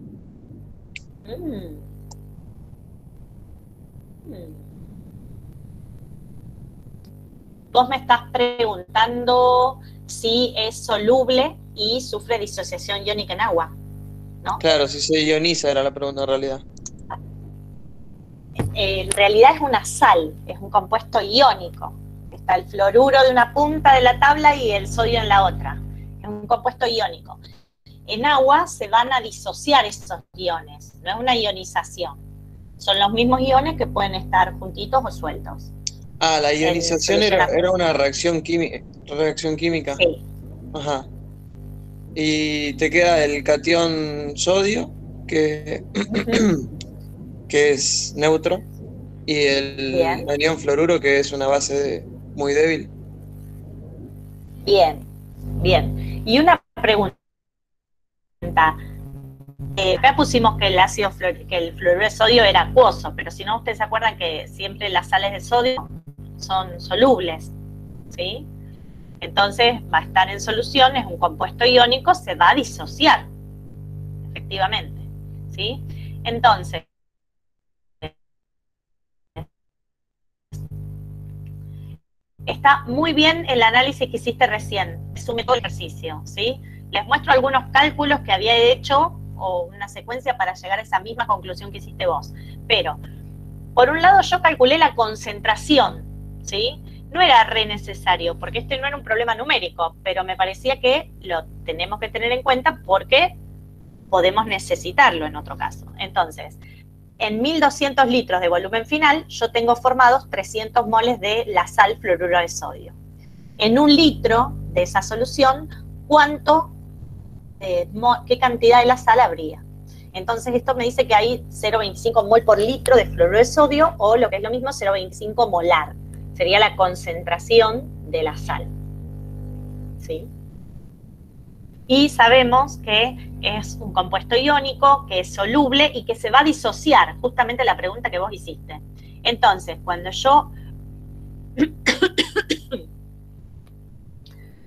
Vos me estás preguntando si es soluble y sufre disociación iónica en agua, ¿no? Claro, si se ioniza era la pregunta en realidad. En realidad es una sal, es un compuesto iónico. Está el fluoruro de una punta de la tabla y el sodio en la otra. Es un compuesto iónico. En agua se van a disociar esos iones, no es una ionización. Son los mismos iones que pueden estar juntitos o sueltos. Ah, la ionización era una reacción química. Sí. Ajá. Y te queda el catión sodio, que es neutro, y el anión fluoruro, que es una base muy débil. Bien, bien. Y una pregunta. Acá pusimos que el fluoruro de sodio era acuoso, pero si no, ustedes se acuerdan que siempre las sales de sodio son solubles, ¿sí? Entonces va a estar en solución, es un compuesto iónico, se va a disociar, efectivamente, ¿sí? Entonces, está muy bien el análisis que hiciste recién, es un método de ejercicio, ¿sí? Les muestro algunos cálculos que había hecho o una secuencia para llegar a esa misma conclusión que hiciste vos. Pero, por un lado, yo calculé la concentración, ¿sí? No era re necesario, porque este no era un problema numérico, pero me parecía que lo tenemos que tener en cuenta porque podemos necesitarlo en otro caso. Entonces, en 1200 litros de volumen final, yo tengo formados 300 moles de la sal fluoruro de sodio. En un litro de esa solución, ¿qué cantidad de la sal habría? Entonces esto me dice que hay 0,25 mol por litro de fluoruro de sodio, o lo que es lo mismo, 0,25 molar. Sería la concentración de la sal. ¿Sí? Y sabemos que es un compuesto iónico, que es soluble y que se va a disociar, justamente la pregunta que vos hiciste. Entonces, cuando yo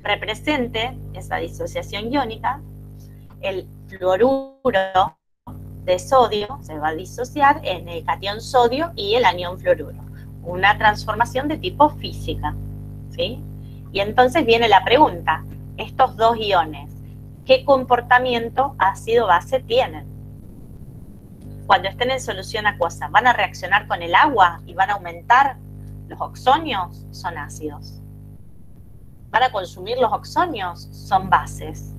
represente esa disociación iónica, el fluoruro de sodio se va a disociar en el catión sodio y el anión fluoruro. Una transformación de tipo física, ¿sí? Y entonces viene la pregunta, estos dos iones, ¿qué comportamiento ácido-base tienen? cuando estén en solución acuosa, ¿van a reaccionar con el agua y van a aumentar los oxonios? Son ácidos. ¿Van a consumir los oxonios? Son bases.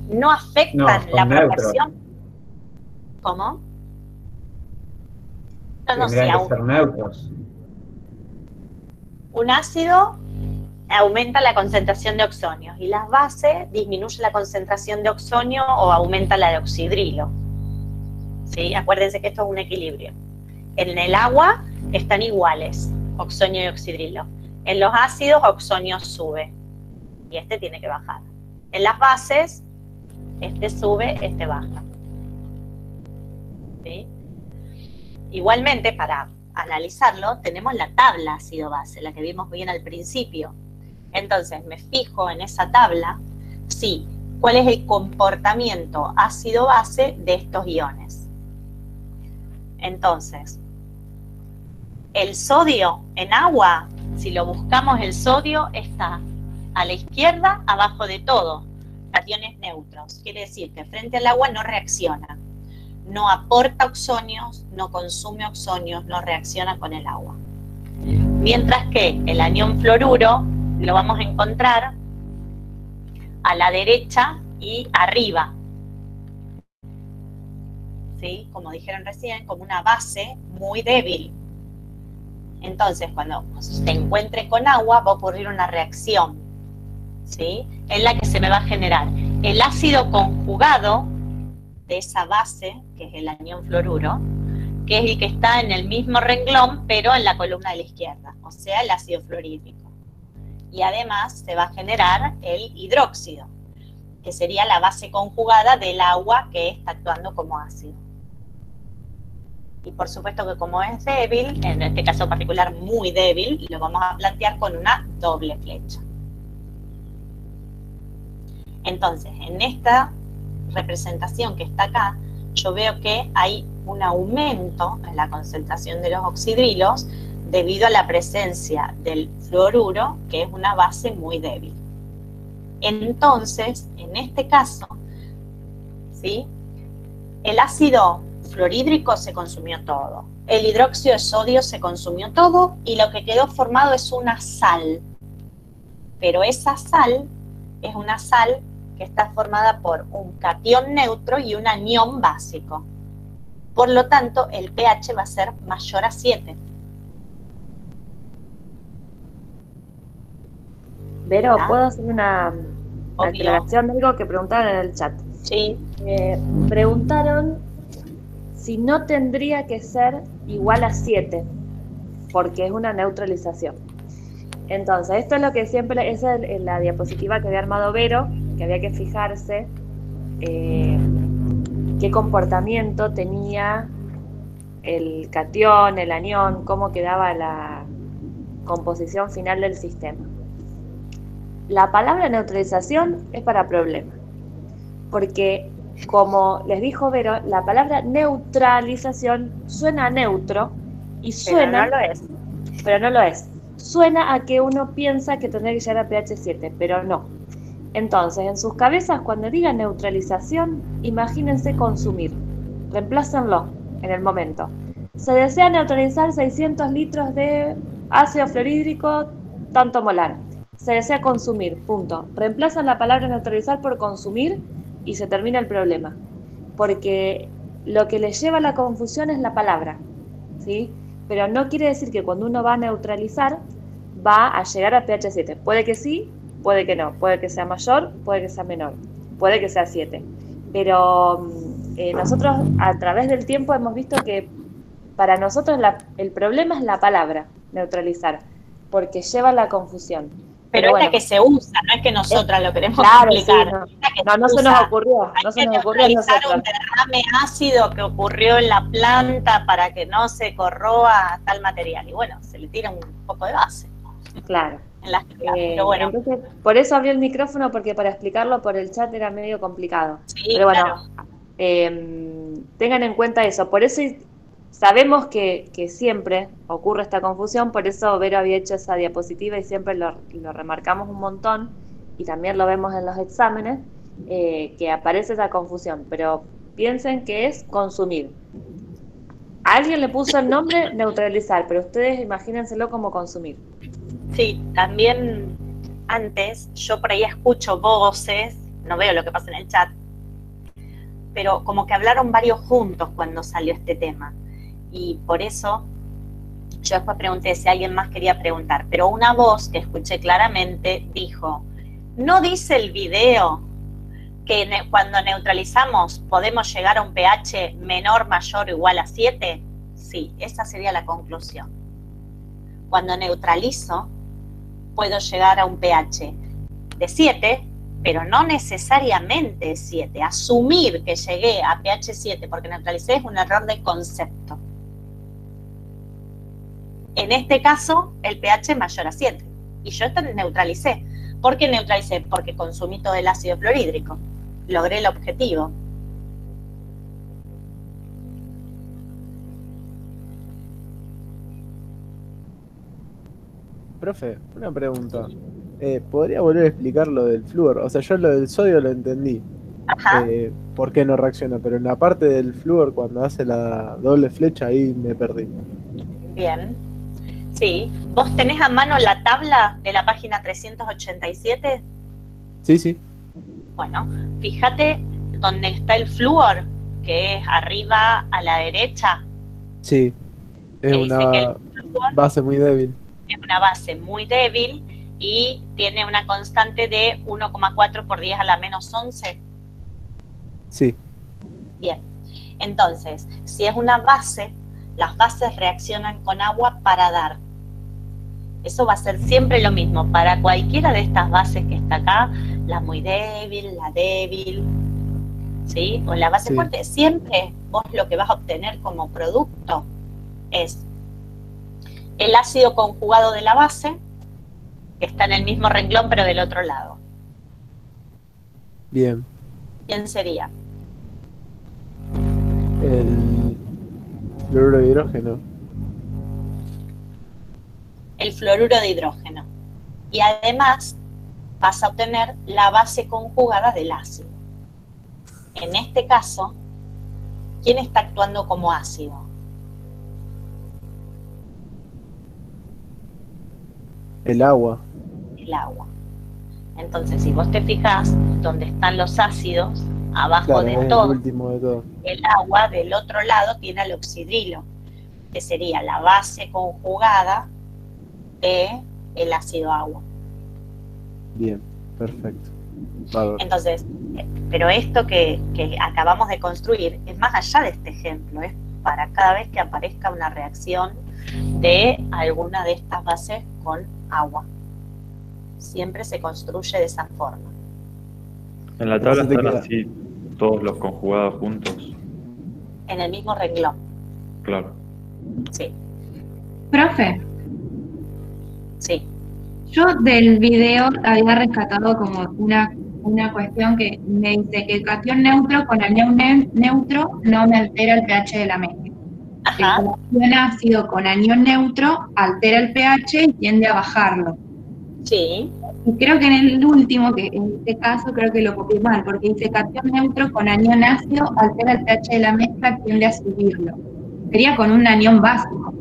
No afectan la proporción. ¿Cómo? Tendrían que ser neutros. Un ácido aumenta la concentración de oxonios y las bases disminuyen la concentración de oxonio o aumenta la de oxidrilo. ¿Sí? Acuérdense que esto es un equilibrio. En el agua están iguales, oxonio y oxidrilo. En los ácidos, oxonio sube y este tiene que bajar. En las bases, este sube, este baja. ¿Sí? Igualmente, para analizarlo, tenemos la tabla ácido-base, la que vimos bien al principio. Entonces, me fijo en esa tabla, sí, cuál es el comportamiento ácido-base de estos iones. Entonces, el sodio en agua, si lo buscamos, el sodio está a la izquierda, abajo de todo, cationes neutros. Quiere decir que frente al agua no reacciona, no aporta oxonios, no consume oxonios, no reacciona con el agua. Mientras que el anión fluoruro lo vamos a encontrar a la derecha y arriba. ¿Sí? Como dijeron recién, como una base muy débil. Entonces, cuando se encuentre con agua, va a ocurrir una reacción, ¿sí? En la que se me va a generar el ácido conjugado de esa base, que es el anión fluoruro, que es el que está en el mismo renglón, pero en la columna de la izquierda, o sea, el ácido fluorhídrico. Y además se va a generar el hidróxido, que sería la base conjugada del agua que está actuando como ácido. Y por supuesto que como es débil, en este caso particular muy débil, lo vamos a plantear con una doble flecha. Entonces, en esta representación que está acá, yo veo que hay un aumento en la concentración de los oxidrilos debido a la presencia del fluoruro, que es una base muy débil. Entonces, en este caso, ¿sí? El ácido fluorhídrico se consumió todo, el hidróxido de sodio se consumió todo y lo que quedó formado es una sal. Pero esa sal es una sal que está formada por un catión neutro y un anión básico. Por lo tanto, el pH va a ser mayor a 7. Vero, ¿puedo hacer una aclaración de algo que preguntaron en el chat? Sí. Preguntaron si no tendría que ser igual a 7, porque es una neutralización. Entonces, esto es lo que siempre, esa es la diapositiva que había armado Vero, que había que fijarse qué comportamiento tenía el catión, el anión, cómo quedaba la composición final del sistema. La palabra neutralización es para problemas, porque como les dijo Vero, la palabra neutralización suena neutro y suena... Pero no lo es. Pero no lo es. Suena a que uno piensa que tendría que llegar a pH 7, pero no. Entonces, en sus cabezas, cuando digan neutralización, imagínense consumir. Reemplácenlo en el momento. Se desea neutralizar 600 litros de ácido fluorhídrico, tanto molar. Se desea consumir, punto. Reemplazan la palabra neutralizar por consumir y se termina el problema. Porque lo que les lleva a la confusión es la palabra, ¿sí? Pero no quiere decir que cuando uno va a neutralizar, va a llegar a pH 7. Puede que sí, puede que no. Puede que sea mayor, puede que sea menor. Puede que sea 7. Pero nosotros a través del tiempo hemos visto que para nosotros el problema es la palabra, neutralizar, porque lleva a la confunción. Pero es la que se usa, no es que nosotras lo queremos explicar. Sí, no se nos ocurrió. No se nos ocurrió neutralizar un derrame ácido que ocurrió en la planta para que no se corroa tal material. Y bueno, se le tira un poco de base. Claro. En las pero bueno. Entonces, por eso abrí el micrófono, porque para explicarlo por el chat era medio complicado. Sí, pero bueno, claro. Tengan en cuenta eso. Por eso sabemos que siempre ocurre esta confusión, por eso Vero había hecho esa diapositiva y siempre lo remarcamos un montón, y también lo vemos en los exámenes, que aparece esa confusión, pero piensen que es consumir. Alguien le puso el nombre neutralizar, pero ustedes imagínenselo como consumir. Sí, también antes yo por ahí escucho voces, no veo lo que pasa en el chat, pero como que hablaron varios juntos cuando salió este tema. Y por eso yo después pregunté si alguien más quería preguntar, pero una voz que escuché claramente dijo, ¿no dice el video que cuando neutralizamos podemos llegar a un pH menor, mayor o igual a 7? Sí, esa sería la conclusión. Cuando neutralizo, puedo llegar a un pH de 7, pero no necesariamente 7. Asumir que llegué a pH 7 porque neutralicé es un error de concepto. En este caso, el pH es mayor a 7. Y yo neutralicé. ¿Por qué neutralicé? Porque consumí todo el ácido fluorhídrico. Logré el objetivo. Profe, una pregunta. ¿Podría volver a explicar lo del flúor? O sea, yo lo del sodio lo entendí. Ajá. ¿Por qué no reacciona? Pero en la parte del flúor, cuando hace la doble flecha, ahí me perdí. Bien. Sí. ¿Vos tenés a mano la tabla de la página 387? Sí, sí. Bueno, fíjate donde está el flúor, que es arriba a la derecha. Sí. Es Que dice que una el flúor base muy débil. es una base muy débil y tiene una constante de 1,4 por 10 a la menos 11. Sí. Bien. Entonces, si es una base, las bases reaccionan con agua para dar. Eso va a ser siempre lo mismo para cualquiera de estas bases que está acá, la muy débil, la débil, ¿sí? O la base fuerte. Siempre vos lo que vas a obtener como producto es el ácido conjugado de la base, que está en el mismo renglón pero del otro lado. Bien. ¿Quién sería? El fluoruro de hidrógeno. El fluoruro de hidrógeno. Y además vas a obtener la base conjugada del ácido. En este caso, ¿quién está actuando como ácido? El agua. El agua. Entonces, si vos te fijas donde están los ácidos, abajo Claro, de es el todo, último de todo. el agua del otro lado tiene al oxidrilo, que sería la base conjugada de el ácido agua. Bien, perfecto. Bárbaro. Entonces, pero esto que acabamos de construir es más allá de este ejemplo, es para cada vez que aparezca una reacción de alguna de estas bases con agua. Siempre se construye de esa forma. En la tabla están así todos los conjugados juntos. En el mismo renglón. Claro. Sí. Profe, Sí. yo del video había rescatado como una cuestión que me dice que el cation neutro con anión neutro no me altera el pH de la mezcla. Ajá. El cation ácido con anión neutro altera el pH y tiende a bajarlo. Sí. Y creo que en el último, que en este caso creo que lo copié mal, porque dice cation neutro con anión ácido altera el pH de la mezcla, tiende a subirlo. Sería con un anión básico.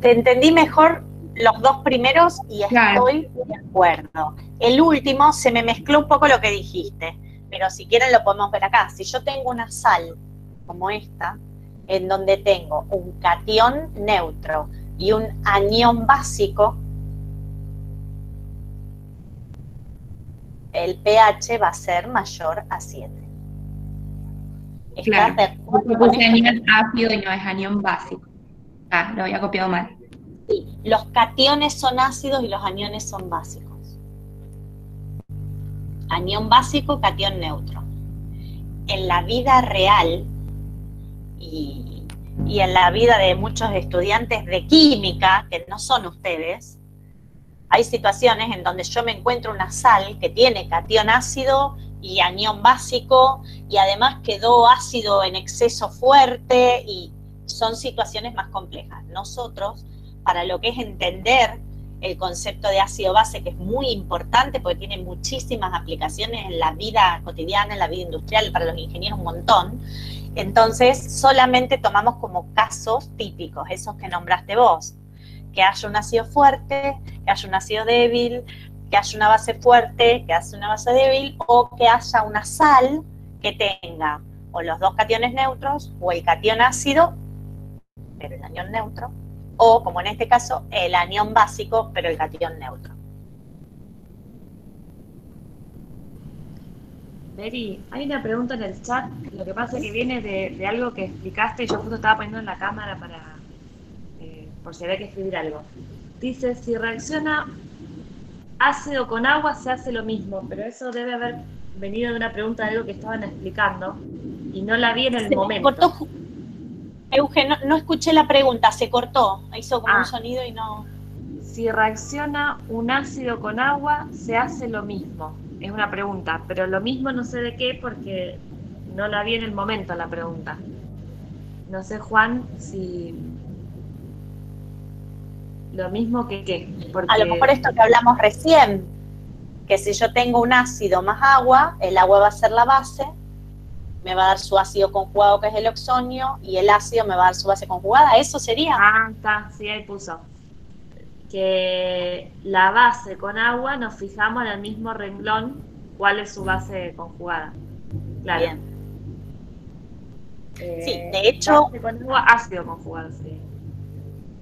Te entendí mejor los dos primeros y estoy de acuerdo. El último se me mezcló un poco lo que dijiste, pero si quieren lo podemos ver acá. Si yo tengo una sal como esta, en donde tengo un cation neutro y un anión básico, el pH va a ser mayor a 7. Claro, yo puse anión ácido y no es anión básico. Ah, lo había copiado mal. Sí, los cationes son ácidos y los aniones son básicos. Anión básico, cation neutro. En la vida real y en la vida de muchos estudiantes de química, que no son ustedes, hay situaciones en donde yo me encuentro una sal que tiene cation ácido y anión básico, y además quedó ácido en exceso fuerte, y son situaciones más complejas. Nosotros, para lo que es entender el concepto de ácido base, que es muy importante porque tiene muchísimas aplicaciones en la vida cotidiana, en la vida industrial, para los ingenieros un montón. Entonces, solamente tomamos como casos típicos, esos que nombraste vos. Que haya un ácido fuerte, que haya un ácido débil, que haya una base fuerte, que haya una base débil, o que haya una sal que tenga o los dos cationes neutros, o el catión ácido, pero el anión neutro, o, como en este caso, el anión básico, pero el catión neutro. Beri, hay una pregunta en el chat, lo que pasa es que viene de algo que explicaste y yo justo estaba poniendo en la cámara para, por si había que escribir algo. Dice, si reacciona ácido con agua se hace lo mismo, pero eso debe haber venido de una pregunta de algo que estaban explicando y no la vi en el momento. Cortó, Euge, no escuché la pregunta, se cortó, hizo como un sonido y no... Si reacciona un ácido con agua, se hace lo mismo. Es una pregunta, pero lo mismo no sé de qué porque no la vi en el momento la pregunta. No sé, Juan, si... Lo mismo que qué. Porque... A lo mejor esto que hablamos recién, que si yo tengo un ácido más agua, el agua va a ser la base, me va a dar su ácido conjugado que es el oxonio, y el ácido me va a dar su base conjugada, ¿eso sería? Ah, está, sí, ahí puso. Que la base con agua nos fijamos en el mismo renglón cuál es su base conjugada. Claro. Bien. Sí, de hecho... Base con agua, ácido conjugado, sí.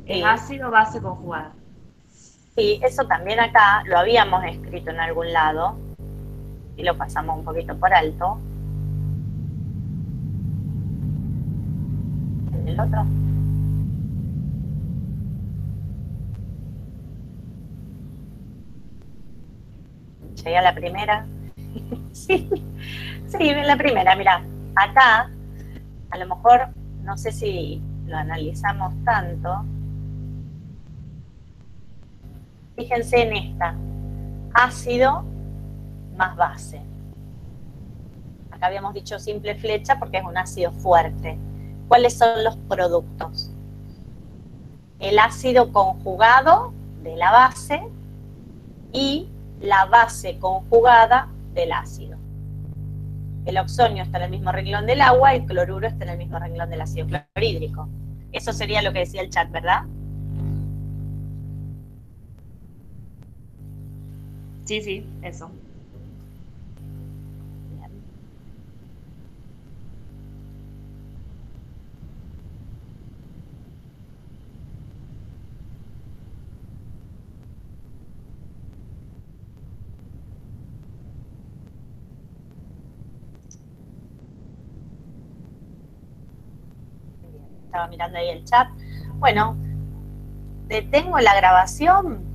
Es ácido base conjugada. Sí, eso también acá lo habíamos escrito en algún lado y lo pasamos un poquito por alto. ¿En el otro? Llegué a la primera. Sí, en la primera, mirá. Acá, a lo mejor, no sé si lo analizamos tanto. Fíjense en esta, ácido más base. Acá habíamos dicho simple flecha porque es un ácido fuerte. ¿Cuáles son los productos? El ácido conjugado de la base y la base conjugada del ácido. El oxonio está en el mismo renglón del agua, el cloruro está en el mismo renglón del ácido clorhídrico. Eso sería lo que decía el chat, ¿verdad? Sí, sí, eso. Bien. Estaba mirando ahí el chat. Bueno, detengo la grabación